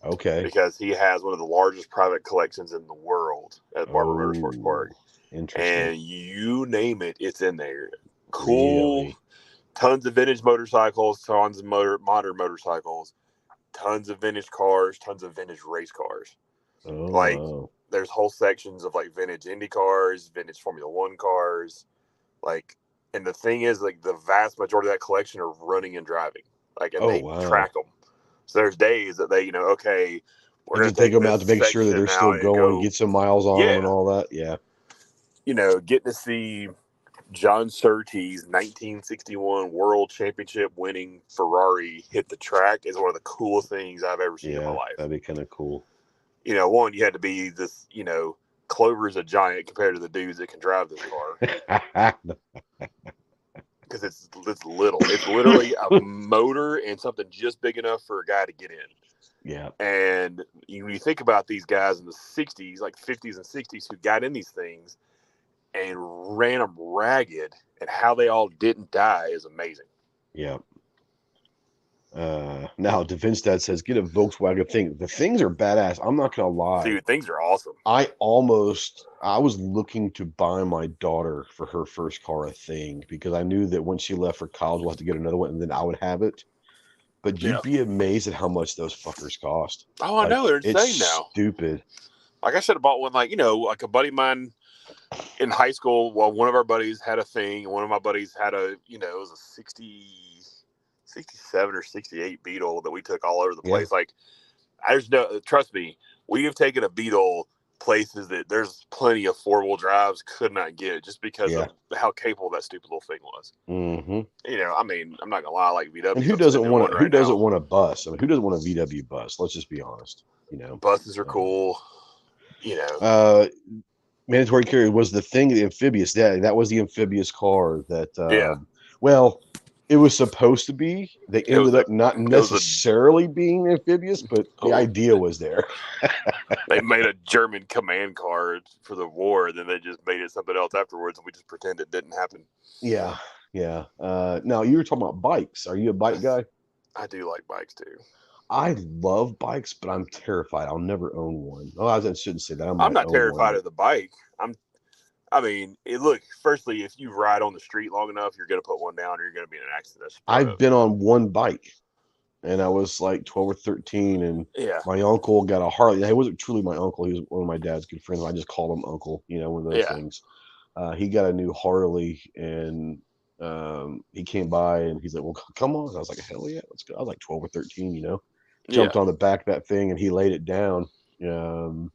Speaker 1: Okay.
Speaker 2: Because he has one of the largest private collections in the world at Barber Motorsports Park.
Speaker 1: Interesting.
Speaker 2: And you name it, it's in there. Cool.
Speaker 1: Really?
Speaker 2: Tons of vintage motorcycles, tons of modern motorcycles, tons of vintage cars, tons of vintage race cars.
Speaker 1: Oh
Speaker 2: Like,
Speaker 1: wow.
Speaker 2: there's whole sections of like vintage Indy cars, vintage Formula One cars. Like, and the thing is, like, the vast majority of that collection are running and driving. Like, and
Speaker 1: Oh
Speaker 2: they
Speaker 1: wow.
Speaker 2: track them. So there's days that they, okay, we're
Speaker 1: You
Speaker 2: going
Speaker 1: can
Speaker 2: to
Speaker 1: take
Speaker 2: take
Speaker 1: them
Speaker 2: this
Speaker 1: out to make sure that they're
Speaker 2: section
Speaker 1: still
Speaker 2: out and
Speaker 1: going,
Speaker 2: go,
Speaker 1: get some miles on them and
Speaker 2: yeah,
Speaker 1: all that. Yeah.
Speaker 2: getting to see John Surtees' 1961 World Championship winning Ferrari hit the track is one of the coolest things I've ever seen in my
Speaker 1: Yeah.
Speaker 2: life.
Speaker 1: That'd be kind of cool.
Speaker 2: One, you had to be this, Clover's a giant compared to the dudes that can drive this car. Because it's little. It's literally a motor and something just big enough for a guy to get in.
Speaker 1: Yeah.
Speaker 2: And when you think about these guys in the 60s, like 50s and 60s, who got in these things and ran them ragged, and how they all didn't die is amazing.
Speaker 1: Yeah. Now Devinstad says get a Volkswagen thing. The things are badass. I'm not gonna lie.
Speaker 2: Dude, things are awesome.
Speaker 1: I was looking to buy my daughter for her first car a thing because I knew that when she left for college, we'll have to get another one and then I would have it. But
Speaker 2: Yeah.
Speaker 1: you'd be amazed at how much those fuckers cost.
Speaker 2: Oh, I
Speaker 1: Like,
Speaker 2: know. They're
Speaker 1: it's
Speaker 2: insane now.
Speaker 1: stupid.
Speaker 2: Like, I should have bought one, like a buddy of mine in high school. Well, one of our buddies had a thing. One of my buddies had it was a 67 or 68 Beetle that we took all over the place.
Speaker 1: Yeah.
Speaker 2: Like, trust me, we have taken a Beetle places that there's plenty of four-wheel drives could not get just because
Speaker 1: Yeah.
Speaker 2: of how capable that stupid little thing was.
Speaker 1: Mm-hmm.
Speaker 2: I mean, I'm not gonna lie, I like VWs.
Speaker 1: And who doesn't want a bus? I mean, who doesn't want a VW bus? Let's just be honest.
Speaker 2: Buses are cool.
Speaker 1: Mandatory carrier was the thing. The amphibious. That was the amphibious car. That well, it was supposed to be. They ended up not necessarily being amphibious, but the idea was there.
Speaker 2: They made a German command car for the war, and then they just made it something else afterwards, and we just pretend it didn't happen.
Speaker 1: Yeah. Now you were talking about bikes. Are you a bike guy?
Speaker 2: I do like bikes too.
Speaker 1: I love bikes, but I'm terrified. I'll never own one. Oh, I shouldn't say that.
Speaker 2: I'm not terrified of the bike. Look, firstly, if you ride on the street long enough, you're going to put one down or you're going to be in an accident.
Speaker 1: I've been on one bike, and I was like 12 or 13, and my uncle got a Harley. He wasn't truly my uncle. He was one of my dad's good friends. I just called him uncle, one of those things. He got a new Harley, and he came by, and he's like, well, come on. I was like, hell yeah, let's go. I was like 12 or 13, Jumped on the back of that thing, and he laid it down. And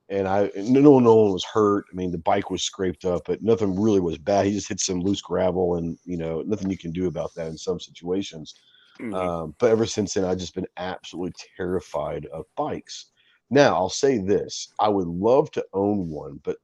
Speaker 1: no one was hurt. I mean, the bike was scraped up, but nothing really was bad. He just hit some loose gravel, and nothing you can do about that in some situations.
Speaker 2: Mm-hmm.
Speaker 1: But ever since then, I've just been absolutely terrified of bikes. Now, I'll say this: I would love to own one, but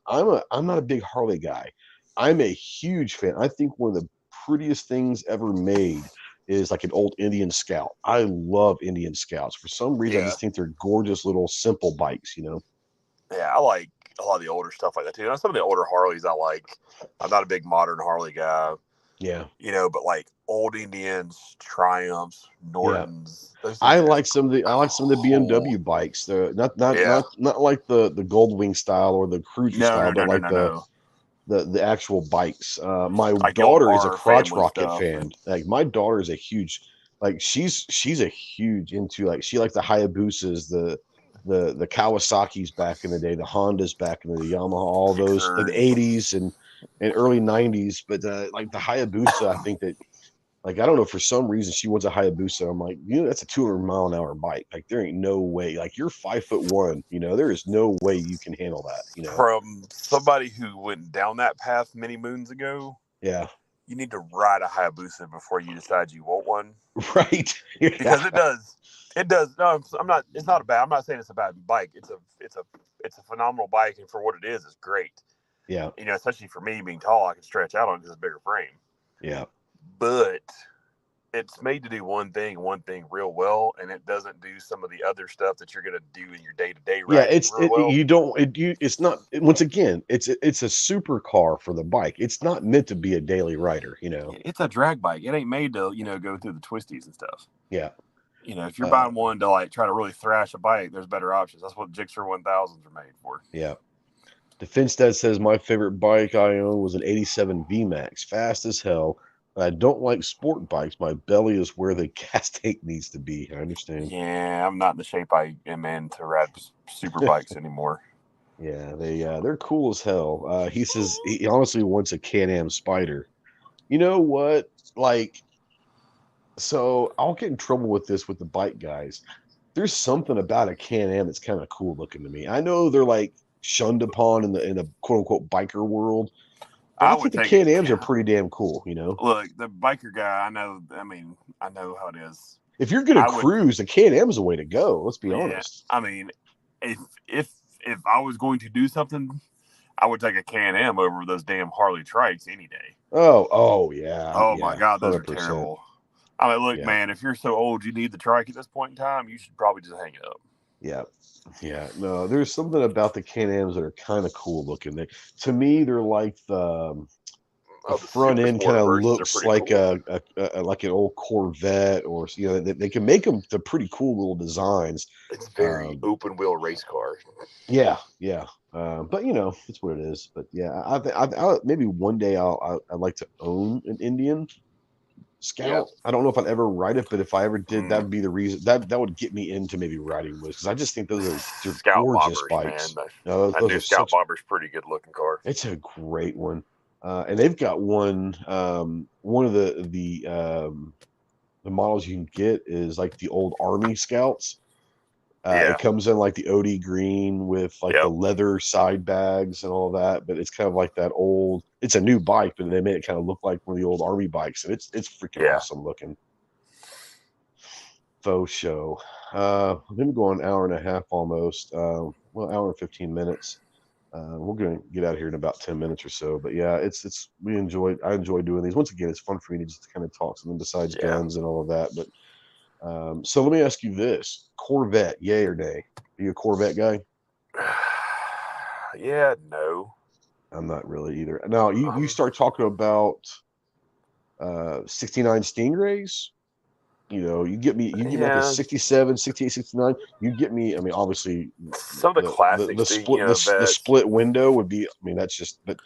Speaker 1: I'm not a big Harley guy. I'm a huge fan. I think one of the prettiest things ever made is like an old Indian Scout. I love Indian Scouts. For some reason, I just think they're gorgeous little simple bikes,
Speaker 2: Yeah, I like a lot of the older stuff like that too. Some of the older Harleys I like. I'm not a big modern Harley guy.
Speaker 1: Yeah.
Speaker 2: But like old Indians, Triumphs, Nortons.
Speaker 1: Yeah. I like some of the BMW bikes. Not like the Goldwing style or the Cruiser style, but like the actual bikes. My daughter is a crotch rocket fan. Like my daughter is a huge, like she's a huge into, like, she likes the Hayabusas, the Kawasaki's back in the day, the Hondas back in the Yamaha, all those, like the 80s and early 90s. But like the Hayabusa, I think that Like, I don't know, for some reason she wants a Hayabusa. I'm like, that's a 200-mile-an-hour bike. Like, there ain't no way. Like, you're 5'1", there is no way you can handle that.
Speaker 2: From somebody who went down that path many moons ago,
Speaker 1: Yeah.
Speaker 2: you need to ride a Hayabusa before you decide you want one.
Speaker 1: Right.
Speaker 2: Because it does. It does. No, I'm not. It's not a bad. I'm not saying it's a bad bike. It's a phenomenal bike, and for what it is, it's great.
Speaker 1: Yeah.
Speaker 2: Especially for me being tall, I can stretch out on it because it's a bigger frame.
Speaker 1: Yeah.
Speaker 2: But it's made to do one thing real well, and it doesn't do some of the other stuff that you're going to do in your day-to-day riding real well.
Speaker 1: It's not, once again, it's a super car for the bike. It's not meant to be a daily rider.
Speaker 2: It's a drag bike. It ain't made to go through the twisties and stuff.
Speaker 1: Yeah.
Speaker 2: If you're buying one to like try to really thrash a bike, there's better options. That's what Gixxer 1000s are made for.
Speaker 1: Yeah. Defense Dad says my favorite bike I own was an '87 VMAX, fast as hell. I don't like sport bikes. My belly is where the gas tank needs to be. I understand.
Speaker 2: Yeah, I'm not in the shape I am in to ride super bikes anymore.
Speaker 1: Yeah, they're cool as hell. He says he honestly wants a Can-Am Spider. You know what? Like, so I'll get in trouble with this with the bike guys. There's something about a Can-Am that's kind of cool looking to me. I know they're like shunned upon in the quote unquote biker world. But I think the Can-Ams are pretty damn cool,
Speaker 2: Look, the biker guy, I know how it is.
Speaker 1: If you're gonna cruise, the Can-Am is the way to go. Let's be honest.
Speaker 2: I mean, if I was going to do something, I would take a Can-Am over those damn Harley trikes any day.
Speaker 1: Oh yeah.
Speaker 2: Oh my God, those 100%. Are terrible. I mean, look, man, if you're so old you need the trike at this point in time, you should probably just hang it up.
Speaker 1: Yeah. Yeah. No, there's something about the Can-Ams that are kind of cool looking. To me, they're like the front end kind of looks like cool. Like an old Corvette, or they can make them to pretty cool little designs.
Speaker 2: It's very open wheel race car.
Speaker 1: Yeah. But it's what it is. But yeah, I maybe one day I'd like to own an Indian Scout. Yep. I don't know if I'd ever ride it, but if I ever did, that'd be the reason that would get me into maybe riding with, because I just think those are
Speaker 2: Scout
Speaker 1: gorgeous
Speaker 2: bobbers,
Speaker 1: bikes.
Speaker 2: Man. That new Scout Bobber's pretty good looking car.
Speaker 1: It's a great one, and they've got one. One of the models you can get is like the old Army Scouts. It comes in like the OD green with like the leather side bags and all that, but it's kind of like that old. It's a new bike, but they made it kind of look like one of the old Army bikes, and it's freaking awesome looking. Faux show. We've been going an hour and a half almost. Hour and 15 minutes. We're gonna get out of here in about 10 minutes or so. But yeah, I enjoy doing these. Once again, it's fun for me to just kind of talk something besides guns and all of that, but. So let me ask you this: Corvette, yay or nay? Are you a Corvette guy?
Speaker 2: Yeah, no.
Speaker 1: I'm not really either. Now you start talking about 69 Stingrays. You get me like a 67, 68, 69. You get me. I mean, obviously,
Speaker 2: some of the classics,
Speaker 1: the split window would be. I mean, that's just. But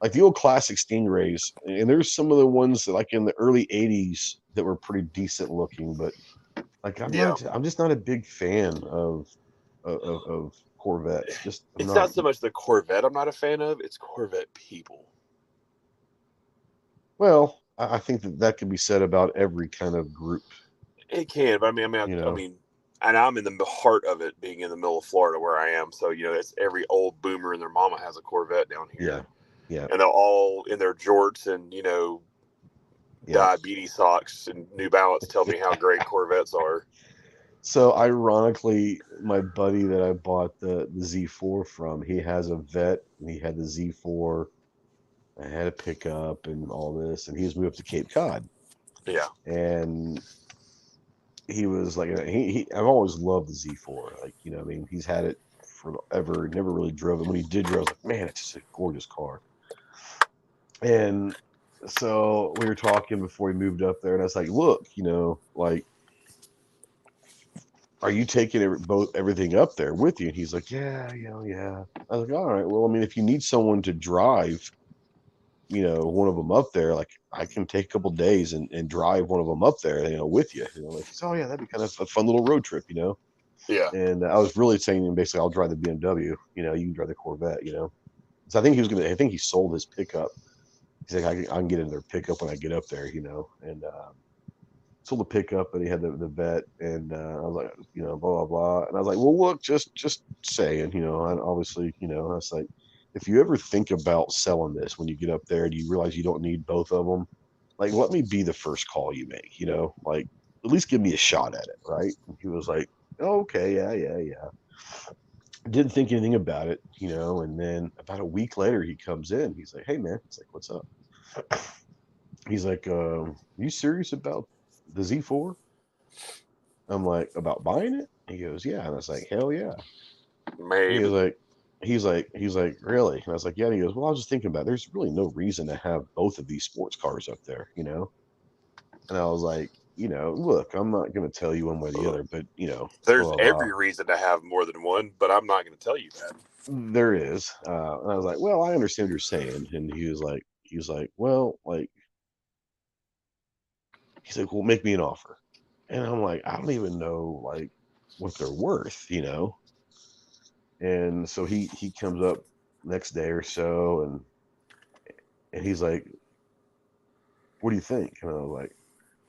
Speaker 1: like the old classic Stingrays, and there's some of the ones that, like in the early '80s, that were pretty decent looking, but. Like I'm just not a big fan of Corvettes.
Speaker 2: It's not so much the Corvette I'm not a fan of; it's Corvette people.
Speaker 1: Well, I think that could be said about every kind of group.
Speaker 2: It can, but I mean, and I'm in the heart of it, being in the middle of Florida where I am. So it's every old boomer and their mama has a Corvette down here.
Speaker 1: Yeah.
Speaker 2: And they're all in their jorts and diabetes socks and New Balance tell me how great Corvettes are.
Speaker 1: So ironically, my buddy that I bought the Z4 from, he has a Vet, and he had the Z4. I had a pickup and all this, and he's moved to Cape Cod.
Speaker 2: Yeah.
Speaker 1: And he was like, I've always loved the Z4. Like, he's had it forever, never really drove it. When he did drive, I was like, man, it's just a gorgeous car. And so we were talking before he moved up there, and I was like, look, like, are you taking everything up there with you? And he's like, yeah. I was like, all right, well, I mean, if you need someone to drive, one of them up there, like I can take a couple days and drive one of them up there, with you. Like, oh yeah, that'd be kind of a fun little road trip,
Speaker 2: Yeah.
Speaker 1: And I was really saying, basically, I'll drive the BMW. You can drive the Corvette. So I think he sold his pickup He's like, I can get in their pickup when I get up there, and sold the pickup, and he had the vet, and I was like, blah blah blah, and I was like, well, look, just saying, and obviously, I was like, if you ever think about selling this when you get up there and you realize you don't need both of them, like, let me be the first call you make, like, at least give me a shot at it, right? And he was like, oh, okay, yeah. Didn't think anything about it, and then about a week later, he comes in. He's like, hey, man. It's like, what's up? He's like, you serious about the Z4? I'm like, about buying it? He goes, yeah. And I was like, hell yeah. And
Speaker 2: Maybe.
Speaker 1: he's like, really? And I was like, yeah. And he goes, well, I was just thinking about it. There's really no reason to have both of these sports cars up there, And I was like, look, I'm not going to tell you one way or the other, but,
Speaker 2: There's
Speaker 1: blah, blah, blah.
Speaker 2: every reason to have more than one, but I'm not going to tell you that.
Speaker 1: There is. And I was like, well, I understand what you're saying. And he was like, well, like, he's like, well, make me an offer. And I'm like, I don't even know, like, what they're worth, And so he comes up next day or so, and he's like, what do you think? And I was like,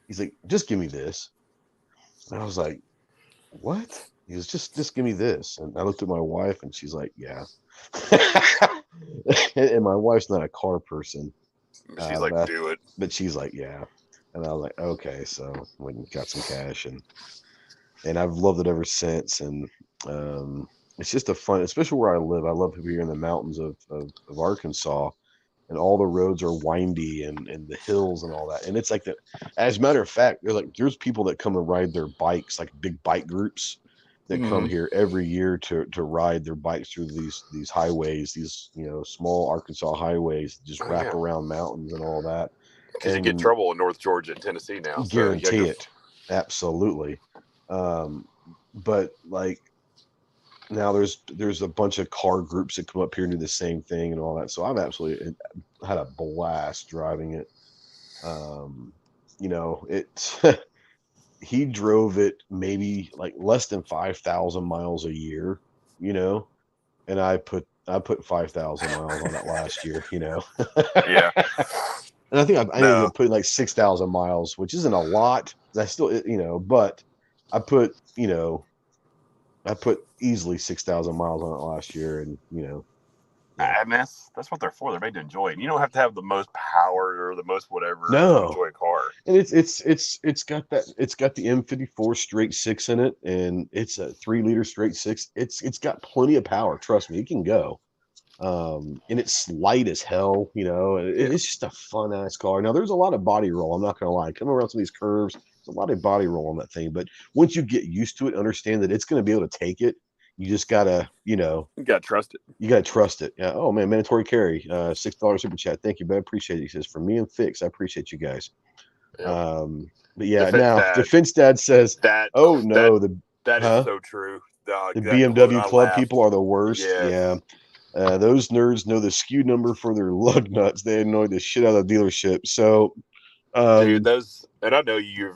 Speaker 1: he's like, just give me this. And I was like, what? He goes, just give me this. And I looked at my wife, and she's like, yeah. And my wife's not a car person,
Speaker 2: She's like, do it.
Speaker 1: but she's like, yeah. And I was like, okay. So we got some cash, and I've loved it ever since. And it's just a fun, especially where I live. I love to be here in the mountains of Arkansas, and all the roads are windy, and the hills and all that. And it's like that. As a matter of fact, there's people that come and ride their bikes, like big bike groups that come here every year to ride their bikes through these highways, these small Arkansas highways, just wrap around mountains and all that.
Speaker 2: Because you get in trouble in North Georgia and Tennessee now.
Speaker 1: Guarantee it. Absolutely. But like now there's a bunch of car groups that come up here and do the same thing and all that. So I've absolutely had a blast driving it. It he drove it maybe like less than 5,000 miles a year, and I put 5,000 miles on that last year,
Speaker 2: Yeah.
Speaker 1: And I think I ended up putting like 6,000 miles, which isn't a lot. I still, but I put, easily 6,000 miles on it last year, and
Speaker 2: And that's what they're for. They're made to enjoy it. And you don't have to have the most power or the most whatever
Speaker 1: No.
Speaker 2: to enjoy a car.
Speaker 1: And it's got the M54 straight six in it, and it's a 3-liter straight six. It's got plenty of power. Trust me, it can go. And it's light as hell, it's just a fun ass car. Now there's a lot of body roll. I'm not gonna lie. Coming around some of these curves, there's a lot of body roll on that thing. But once you get used to it, understand that it's gonna be able to take it. You just gotta,
Speaker 2: you gotta trust it.
Speaker 1: You gotta trust it. Yeah. Oh man, mandatory carry, $6 super chat. Thank you, but I appreciate it. He says, for me and Fix, I appreciate you guys. Yep. But yeah, Defense Dad says that. Oh no,
Speaker 2: that is so true.
Speaker 1: The BMW club people are the worst. Yeah. Those nerds know the SKU number for their lug nuts. They annoy the shit out of the dealership. So,
Speaker 2: dude, and I know you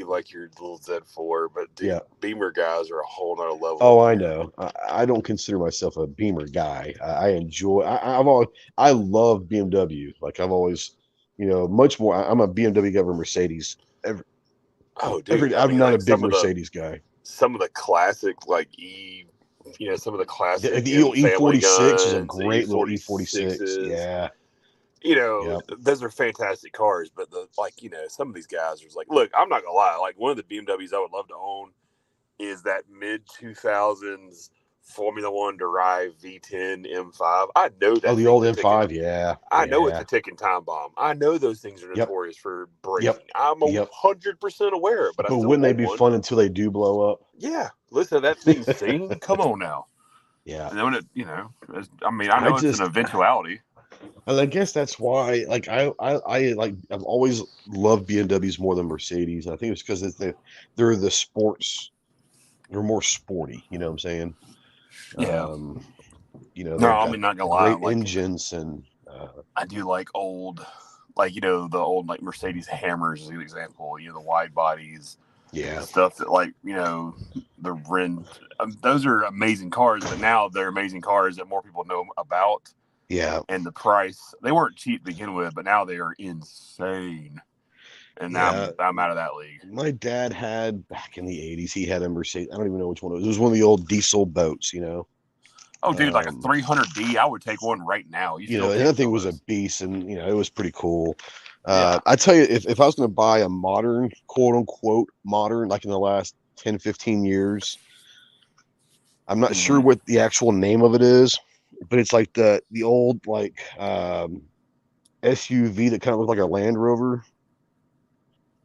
Speaker 2: like your little Z4, but dude, Beamer guys are a whole nother level.
Speaker 1: Oh, I know. I don't consider myself a Beamer guy. I enjoy. I love BMW. Like I've always, much more. I'm a BMW guy over Mercedes.
Speaker 2: I'm
Speaker 1: not a big Mercedes guy.
Speaker 2: Some of the classic some of the classic
Speaker 1: the E46 is a great little E46. Yeah.
Speaker 2: Those are fantastic cars, but some of these guys are like, look, I'm not gonna lie, like one of the BMWs I would love to own is that mid 2000s Formula One derived V10 M5. I know that.
Speaker 1: Oh, the old M5, yeah.
Speaker 2: I know it's a ticking time bomb. I know those things are notorious for breaking. I'm 100% aware, but
Speaker 1: wouldn't they be fun until they do blow up?
Speaker 2: Yeah, listen to that thing sing. Come on now.
Speaker 1: Yeah,
Speaker 2: and then I know it's an eventuality.
Speaker 1: And I guess that's why, like, I've always loved BMWs more than Mercedes. And I think it's because they're the sports. They're more sporty. You know what I'm saying?
Speaker 2: Yeah.
Speaker 1: I'm
Speaker 2: not gonna lie.
Speaker 1: Great engines, and
Speaker 2: I do like old, the old Mercedes Hammers is an example. The wide bodies.
Speaker 1: Yeah.
Speaker 2: Stuff that the Ren. Those are amazing cars, but now they're amazing cars that more people know about.
Speaker 1: Yeah.
Speaker 2: And the price, they weren't cheap to begin with, but now they are insane. And now
Speaker 1: Yeah.
Speaker 2: I'm out of that league.
Speaker 1: My dad had back in the 80s, he had a Mercedes. I don't even know which one it was. It was one of the old diesel boats, you know.
Speaker 2: Oh, dude, like a 300D, I would take one right now. You
Speaker 1: You
Speaker 2: still
Speaker 1: know, and
Speaker 2: can't
Speaker 1: that thing
Speaker 2: sell
Speaker 1: was a
Speaker 2: those.
Speaker 1: beast, and you know, it was pretty cool.
Speaker 2: Yeah.
Speaker 1: I tell you, if I was going to buy a modern, quote unquote, modern, like in the last 10, 15 years, I'm not sure
Speaker 2: Mm-hmm.
Speaker 1: what the actual name of it is, but it's like the old like SUV that kind of looked like a Land Rover,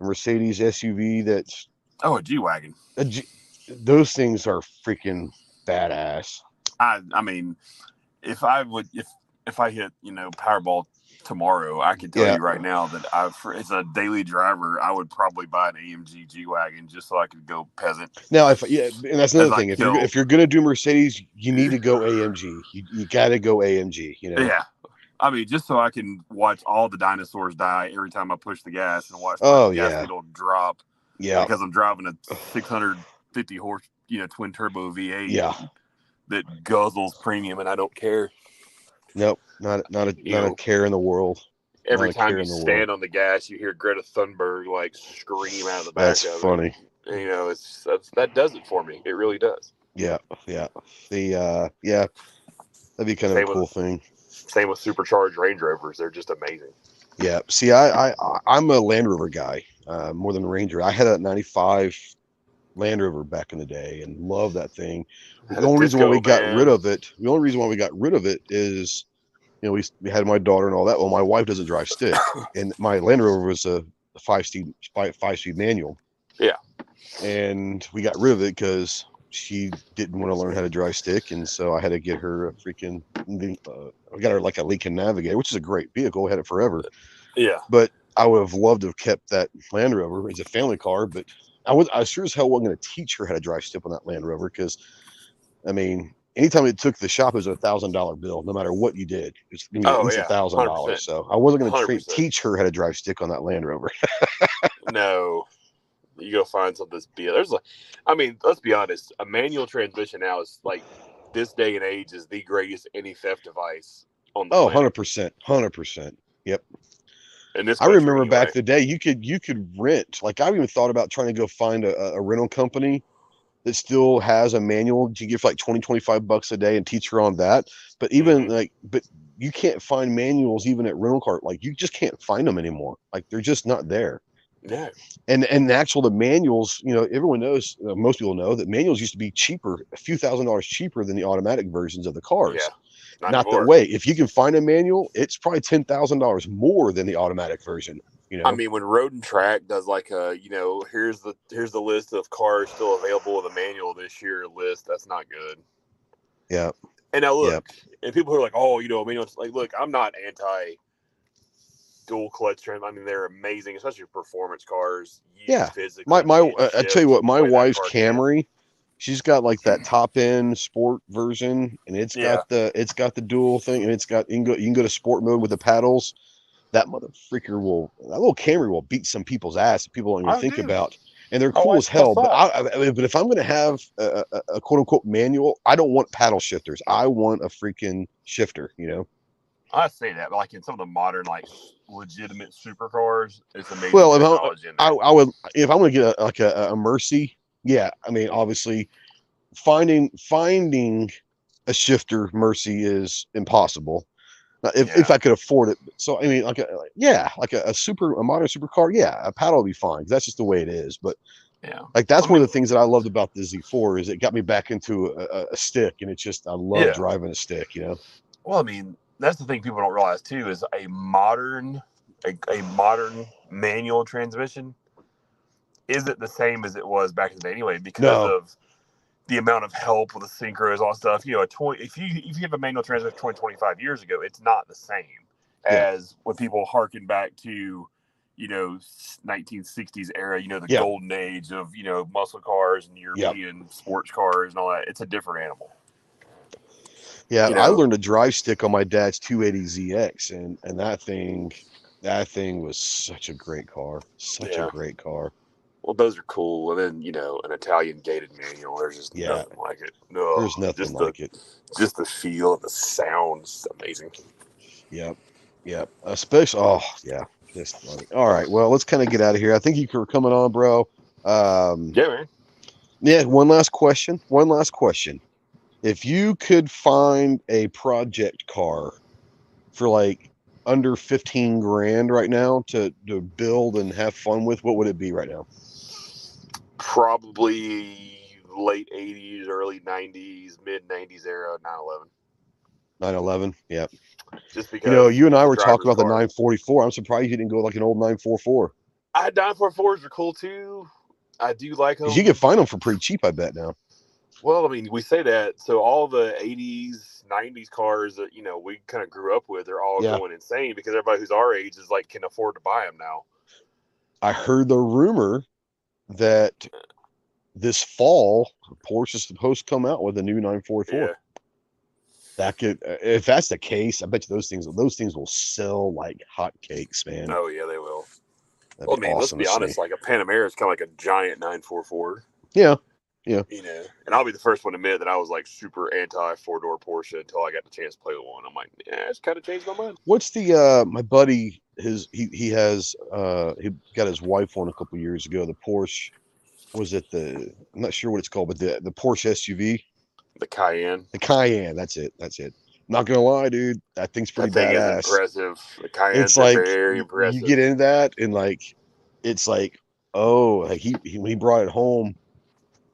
Speaker 1: a Mercedes SUV. That's
Speaker 2: Oh, a G-Wagon.
Speaker 1: a G- those things are freaking badass.
Speaker 2: I mean, if I hit, Powerball tomorrow, I can tell
Speaker 1: Yeah.
Speaker 2: you right now that as a daily driver, I would probably buy an AMG G-Wagon just so I could go peasant
Speaker 1: Now, if yeah, and that's
Speaker 2: as
Speaker 1: another
Speaker 2: I
Speaker 1: thing.
Speaker 2: kill.
Speaker 1: If you're gonna do Mercedes, you need to go AMG. You got to go AMG. You know.
Speaker 2: Yeah. I mean, just so I can watch all the dinosaurs die every time I push the gas and watch my
Speaker 1: Oh
Speaker 2: gas
Speaker 1: yeah,
Speaker 2: needle drop
Speaker 1: yeah,
Speaker 2: because I'm driving a 650 horse, twin turbo V8
Speaker 1: yeah.
Speaker 2: that guzzles premium and I don't care.
Speaker 1: Nope,
Speaker 2: You
Speaker 1: not a
Speaker 2: know,
Speaker 1: care in the world. Not
Speaker 2: every
Speaker 1: a
Speaker 2: time
Speaker 1: care
Speaker 2: you
Speaker 1: in the world.
Speaker 2: stand on the gas, you hear Greta Thunberg like scream out of the
Speaker 1: That's
Speaker 2: back of it.
Speaker 1: funny.
Speaker 2: And, that does it for me. It really does.
Speaker 1: Yeah, yeah. Yeah, that'd be kind of a
Speaker 2: Same
Speaker 1: cool
Speaker 2: with
Speaker 1: thing.
Speaker 2: supercharged Range Rovers. They're just amazing.
Speaker 1: Yeah. See, I'm a Land Rover guy, more than a Ranger. I had a '95 Land Rover back in the day and love that thing. The
Speaker 2: The
Speaker 1: only reason why we
Speaker 2: disco
Speaker 1: got rid
Speaker 2: man.
Speaker 1: of it, the only reason why we got rid of it is, you know, we had my daughter and all that. Well, my wife doesn't drive stick, and my Land Rover was a five speed manual,
Speaker 2: Yeah.
Speaker 1: and we got rid of it because she didn't want to learn how to drive stick, and so I had to get her a freaking. I got her like a Lincoln Navigator, which is a great vehicle. Had it forever,
Speaker 2: Yeah.
Speaker 1: but I would have loved to have kept that Land Rover as a family car. But I sure as hell wasn't going to teach her how to drive stick on that Land Rover because I mean, anytime it took the shop, it was $1,000 bill, no matter what you did. It's gonna be at
Speaker 2: Oh
Speaker 1: least
Speaker 2: yeah.
Speaker 1: $1,000.
Speaker 2: 100%.
Speaker 1: So I wasn't going to
Speaker 2: 100%.
Speaker 1: teach her how to drive stick on that Land Rover.
Speaker 2: No. You go find something that's let's be honest. A manual transmission now is like this day and age is the greatest anti-theft device on the
Speaker 1: Oh,
Speaker 2: planet.
Speaker 1: 100%. 100%. Yep.
Speaker 2: In this
Speaker 1: I
Speaker 2: country,
Speaker 1: remember back
Speaker 2: anyway.
Speaker 1: the day you could rent. Like I've even thought about trying to go find a rental company that still has a manual. You give like 20, $25 a day and teach her on that. But even
Speaker 2: Mm-hmm.
Speaker 1: like, but you can't find manuals even at rental car. Like you just can't find them anymore. Like they're just not there.
Speaker 2: Yeah.
Speaker 1: And the manuals, you know, everyone knows, most people know that manuals used to be cheaper, a few $1,000s cheaper than the automatic versions of the
Speaker 2: Yeah.
Speaker 1: cars.
Speaker 2: Not
Speaker 1: Not that
Speaker 2: anymore.
Speaker 1: way. If you can find a manual, it's probably $10,000 more than the automatic version. You
Speaker 2: I
Speaker 1: know?
Speaker 2: mean, when Road and Track does like here's the list of cars still available with a manual this year list, that's not good.
Speaker 1: Yeah.
Speaker 2: And now
Speaker 1: Yeah.
Speaker 2: look, and people who are like, oh, manual, like, look, I'm not anti dual clutch trim. I mean, they're amazing, especially performance cars. You
Speaker 1: Yeah.
Speaker 2: physically
Speaker 1: My
Speaker 2: can't
Speaker 1: I tell you
Speaker 2: shift
Speaker 1: what,
Speaker 2: the
Speaker 1: my
Speaker 2: way that
Speaker 1: wife's
Speaker 2: car can.
Speaker 1: Camry, she's got like that top end sport version, and
Speaker 2: Yeah.
Speaker 1: it's got the dual thing, and you can go to sport mode with the paddles. That mother freaker that little Camry will beat some people's ass that people don't even
Speaker 2: Oh,
Speaker 1: think
Speaker 2: dude.
Speaker 1: about. And they're
Speaker 2: Oh,
Speaker 1: cool as
Speaker 2: I
Speaker 1: hell. But
Speaker 2: saw it.
Speaker 1: but if I'm going to have a quote unquote manual, I don't want paddle shifters. I want a freaking shifter, you know?
Speaker 2: I say that, but like in some of the modern, like legitimate supercars, it's amazing
Speaker 1: Well,
Speaker 2: technology in there.
Speaker 1: I would, if I'm going to get a Mercy, yeah. I mean, obviously finding a shifter Mercy is impossible. If
Speaker 2: Yeah.
Speaker 1: I could afford it. So I mean, like a modern supercar, yeah, a paddle would be fine. That's just the way it is. But
Speaker 2: Yeah.
Speaker 1: like
Speaker 2: I
Speaker 1: that's one
Speaker 2: mean,
Speaker 1: of the things that I loved about the Z4 is it got me back into a stick, and it's just I love
Speaker 2: yeah.
Speaker 1: driving a stick. You know?
Speaker 2: Well, I mean, that's the thing people don't realize too is a modern manual transmission isn't the same as it was back in the day anyway because
Speaker 1: No,
Speaker 2: of the amount of help with the synchros, all that stuff. If you have a manual transmission 25 years ago, it's not the same
Speaker 1: yeah,
Speaker 2: as when people harken back to 1960s era. The
Speaker 1: yeah,
Speaker 2: golden age of muscle cars and
Speaker 1: yeah,
Speaker 2: European sports cars and all that. It's a different animal.
Speaker 1: yeah.
Speaker 2: You
Speaker 1: I
Speaker 2: know.
Speaker 1: learned to drive stick on my dad's 280ZX, and that thing was such a great car, such a
Speaker 2: Yeah.
Speaker 1: great car.
Speaker 2: Well, those are cool. And then, an Italian gated manual. There's just
Speaker 1: Yeah,
Speaker 2: nothing like it. No,
Speaker 1: there's nothing like it.
Speaker 2: just the feel of the sounds amazing.
Speaker 1: Yep. Yep. Especially. Oh, yeah. Just funny. All right. Well, let's kind of get out of here. I thank you for coming on, bro. Um,
Speaker 2: Yeah, man.
Speaker 1: yeah. One last question. One last question. If you could find a project car for like under 15 grand right now to build and have fun with, what would it be right now?
Speaker 2: Probably late 80s, early 90s, mid 90s era 911.
Speaker 1: 911. Yeah.
Speaker 2: Just
Speaker 1: You know,
Speaker 2: because
Speaker 1: you and I
Speaker 2: the
Speaker 1: were talking
Speaker 2: driver's
Speaker 1: about the
Speaker 2: car.
Speaker 1: 944. I'm surprised you didn't go like an old 944
Speaker 2: I 944s are cool too. I do like
Speaker 1: because you can
Speaker 2: them.
Speaker 1: find them for pretty cheap, I bet now.
Speaker 2: Well, I mean, we say that. So all the 80s, 90s cars that, we kind of grew up with are all
Speaker 1: Yeah.
Speaker 2: going insane because everybody who's our age is like, can afford to buy them now.
Speaker 1: I heard the rumor that this fall Porsche is supposed to come out with a new 944.
Speaker 2: Yeah.
Speaker 1: That could, if that's the case, I bet you those things will sell like hotcakes, man.
Speaker 2: Oh, yeah, they will.
Speaker 1: That'd
Speaker 2: Well,
Speaker 1: be
Speaker 2: I mean, let's
Speaker 1: awesome to
Speaker 2: be
Speaker 1: see.
Speaker 2: honest. Like a Panamera is kind of like a giant 944.
Speaker 1: Yeah. Yeah.
Speaker 2: And I'll be the first one to admit that I was like super anti four-door Porsche until I got the chance to play with one. I'm like, yeah, it's kind of changed my mind.
Speaker 1: What's the my buddy he has he got his wife one a couple years ago. The Porsche was it the I'm not sure what it's called, but the Porsche SUV,
Speaker 2: The Cayenne.
Speaker 1: the Cayenne. That's it. That's it. Not gonna lie, dude. That thing's pretty
Speaker 2: That thing is
Speaker 1: badass.
Speaker 2: impressive. The
Speaker 1: It's
Speaker 2: Cayennes are
Speaker 1: like
Speaker 2: very
Speaker 1: you
Speaker 2: impressive.
Speaker 1: get into that and like it's like oh like he when he brought it home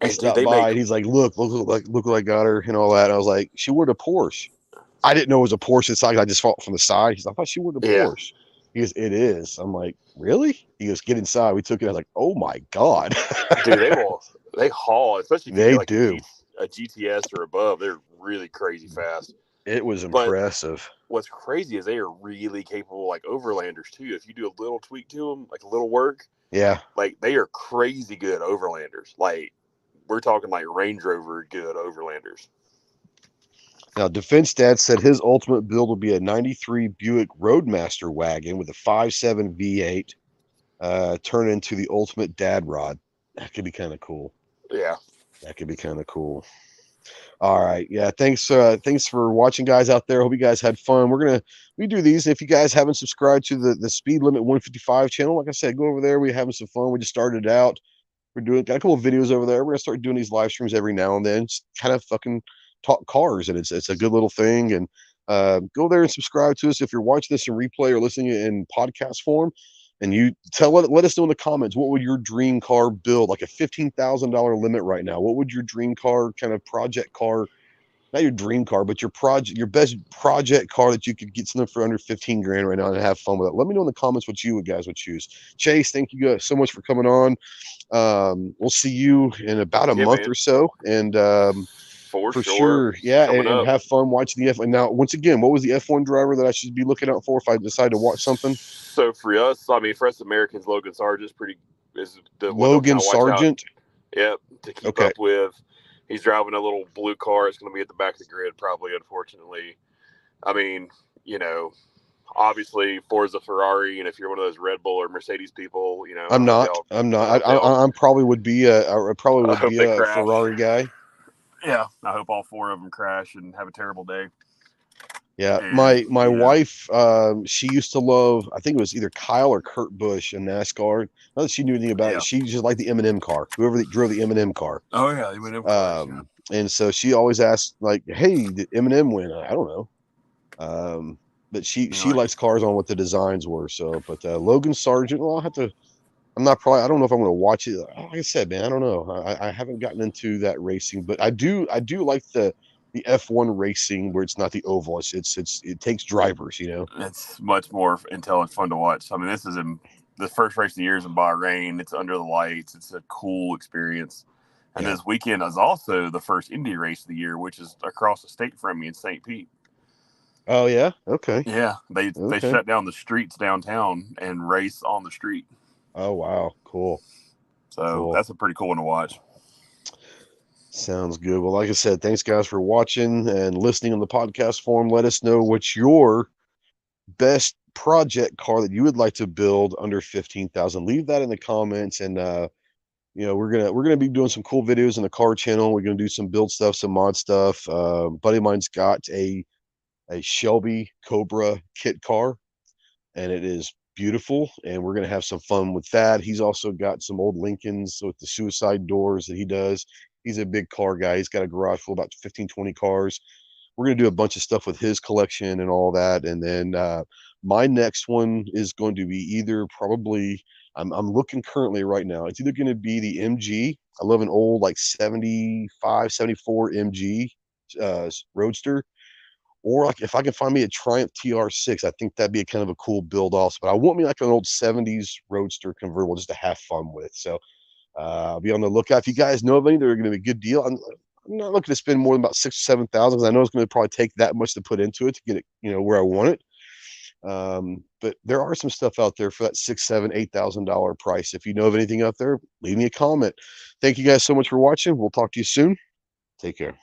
Speaker 1: he
Speaker 2: And dude,
Speaker 1: stopped
Speaker 2: they
Speaker 1: by
Speaker 2: make
Speaker 1: and he's like look what I got her and all that and I was like she wanted a Porsche. I didn't know it was a Porsche inside. I just saw it from the side. He's like, I thought she wanted a
Speaker 2: yeah,
Speaker 1: Porsche. He goes, it is. I'm like, really? He goes, get inside. We took it. I was like, oh my god,
Speaker 2: dude, they haul, especially if you
Speaker 1: they
Speaker 2: get like
Speaker 1: do.
Speaker 2: a GTS or above. They're really crazy fast.
Speaker 1: It was
Speaker 2: But
Speaker 1: impressive.
Speaker 2: what's crazy is they are really capable, like overlanders too. If you do a little tweak to them, like a little work,
Speaker 1: Yeah.
Speaker 2: like they are crazy good overlanders. Like we're talking like Range Rover good overlanders.
Speaker 1: Now, Defense Dad said his ultimate build will be a '93 Buick Roadmaster wagon with a 5.7 V8, turn into the ultimate dad rod. That could be kind of cool.
Speaker 2: Yeah.
Speaker 1: That could be kind of cool. All right. Yeah. Thanks for watching, guys out there. Hope you guys had fun. We do these. If you guys haven't subscribed to the Speed Limit 155 channel, like I said, go over there. We're having some fun. We just started out. Got a couple of videos over there. We're gonna start doing these live streams every now and then. Just kind of fucking talk cars, and it's a good little thing. And go there and subscribe to us if you're watching this in replay or listening in podcast form. And you let us know in the comments what would your dream car build, like a $15,000 limit right now. What would your dream car kind of project car, not your dream car, but your best project car that you could get something for under 15 grand right now and have fun with it. Let me know in the comments what you guys would choose. Chase, thank you guys so much for coming on. We'll see you in about a
Speaker 2: Yeah,
Speaker 1: month
Speaker 2: man.
Speaker 1: or so, and
Speaker 2: For
Speaker 1: for
Speaker 2: sure.
Speaker 1: sure, yeah,
Speaker 2: Coming
Speaker 1: and
Speaker 2: up.
Speaker 1: have fun watching the F1. Now, once again, what was the F1 driver that I should be looking out for if I decide to watch something?
Speaker 2: So for us, I mean, for us Americans, Logan Sargent's is the one to
Speaker 1: Logan
Speaker 2: kind of watch out.
Speaker 1: Sargent.
Speaker 2: Yep, to keep
Speaker 1: Okay,
Speaker 2: up with. He's driving a little blue car. It's going to be at the back of the grid, probably, unfortunately. I mean, obviously Forza Ferrari, and if you're one of those Red Bull or Mercedes people,
Speaker 1: I'm
Speaker 2: I hope
Speaker 1: not.
Speaker 2: y'all,
Speaker 1: I'm
Speaker 2: I
Speaker 1: not.
Speaker 2: hope they all,
Speaker 1: I'm probably would be I probably
Speaker 2: I
Speaker 1: would
Speaker 2: hope
Speaker 1: be
Speaker 2: they
Speaker 1: a
Speaker 2: crash.
Speaker 1: Ferrari guy.
Speaker 2: Yeah, I hope all four of them crash and have a terrible day.
Speaker 1: Yeah,
Speaker 2: And
Speaker 1: my wife, she used to love. I think it was either Kyle or Kurt Busch in NASCAR. Not that she knew anything about it. She just liked the M&M car. Whoever drove the M&M car.
Speaker 2: Oh yeah, the M&M cars. Yeah.
Speaker 1: And so she always asked, like, "Hey, did M&M win?" I don't know. But she likes cars on what the designs were. So, but Logan Sargent, well, I'll have to. I'm not probably. I don't know if I'm going to watch it. Like I said, man, I don't know. I haven't gotten into that racing, but I do. I do like the F1 racing where it's not the oval. It takes drivers.
Speaker 2: It's much more intelligent, fun to watch. I mean, this is the first race of the year is in Bahrain. It's under the lights. It's a cool experience. And
Speaker 1: Yeah.
Speaker 2: this weekend is also the first Indy race of the year, which is across the state from me in St. Pete.
Speaker 1: Oh yeah. Okay.
Speaker 2: Yeah, they
Speaker 1: Okay.
Speaker 2: shut down the streets downtown and race on the street.
Speaker 1: Oh wow. Cool.
Speaker 2: So
Speaker 1: Cool.
Speaker 2: that's a pretty cool one to watch.
Speaker 1: Sounds good. Well, like I said, thanks guys for watching and listening on the podcast form. Let us know what's your best project car that you would like to build under 15,000. Leave that in the comments, and we're gonna be doing some cool videos in the car channel. We're gonna do some build stuff, some mod stuff. Buddy of mine's got a a Shelby Cobra kit car, and it is beautiful. And we're going to have some fun with that. He's also got some old Lincolns with the suicide doors that he does. He's a big car guy. He's got a garage full of about 15, 20 cars. We're going to do a bunch of stuff with his collection and all that. And then my next one is going to be either probably, I'm looking currently right now. It's either going to be the MG. I love an old like 75, 74 MG Roadster, or like if I can find me a Triumph TR6, I think that'd be a kind of a cool build also. But I want me like an old 70s Roadster convertible just to have fun with. So I'll be on the lookout. If you guys know of any, they're going to be a good deal. I'm not looking to spend more than about 6 or 7 thousand, because I know it's going to probably take that much to put into it to get it, where I want it. But there are some stuff out there for that $6, $7, $8,000 price. If you know of anything out there, leave me a comment. Thank you guys so much for watching. We'll talk to you soon. Take care.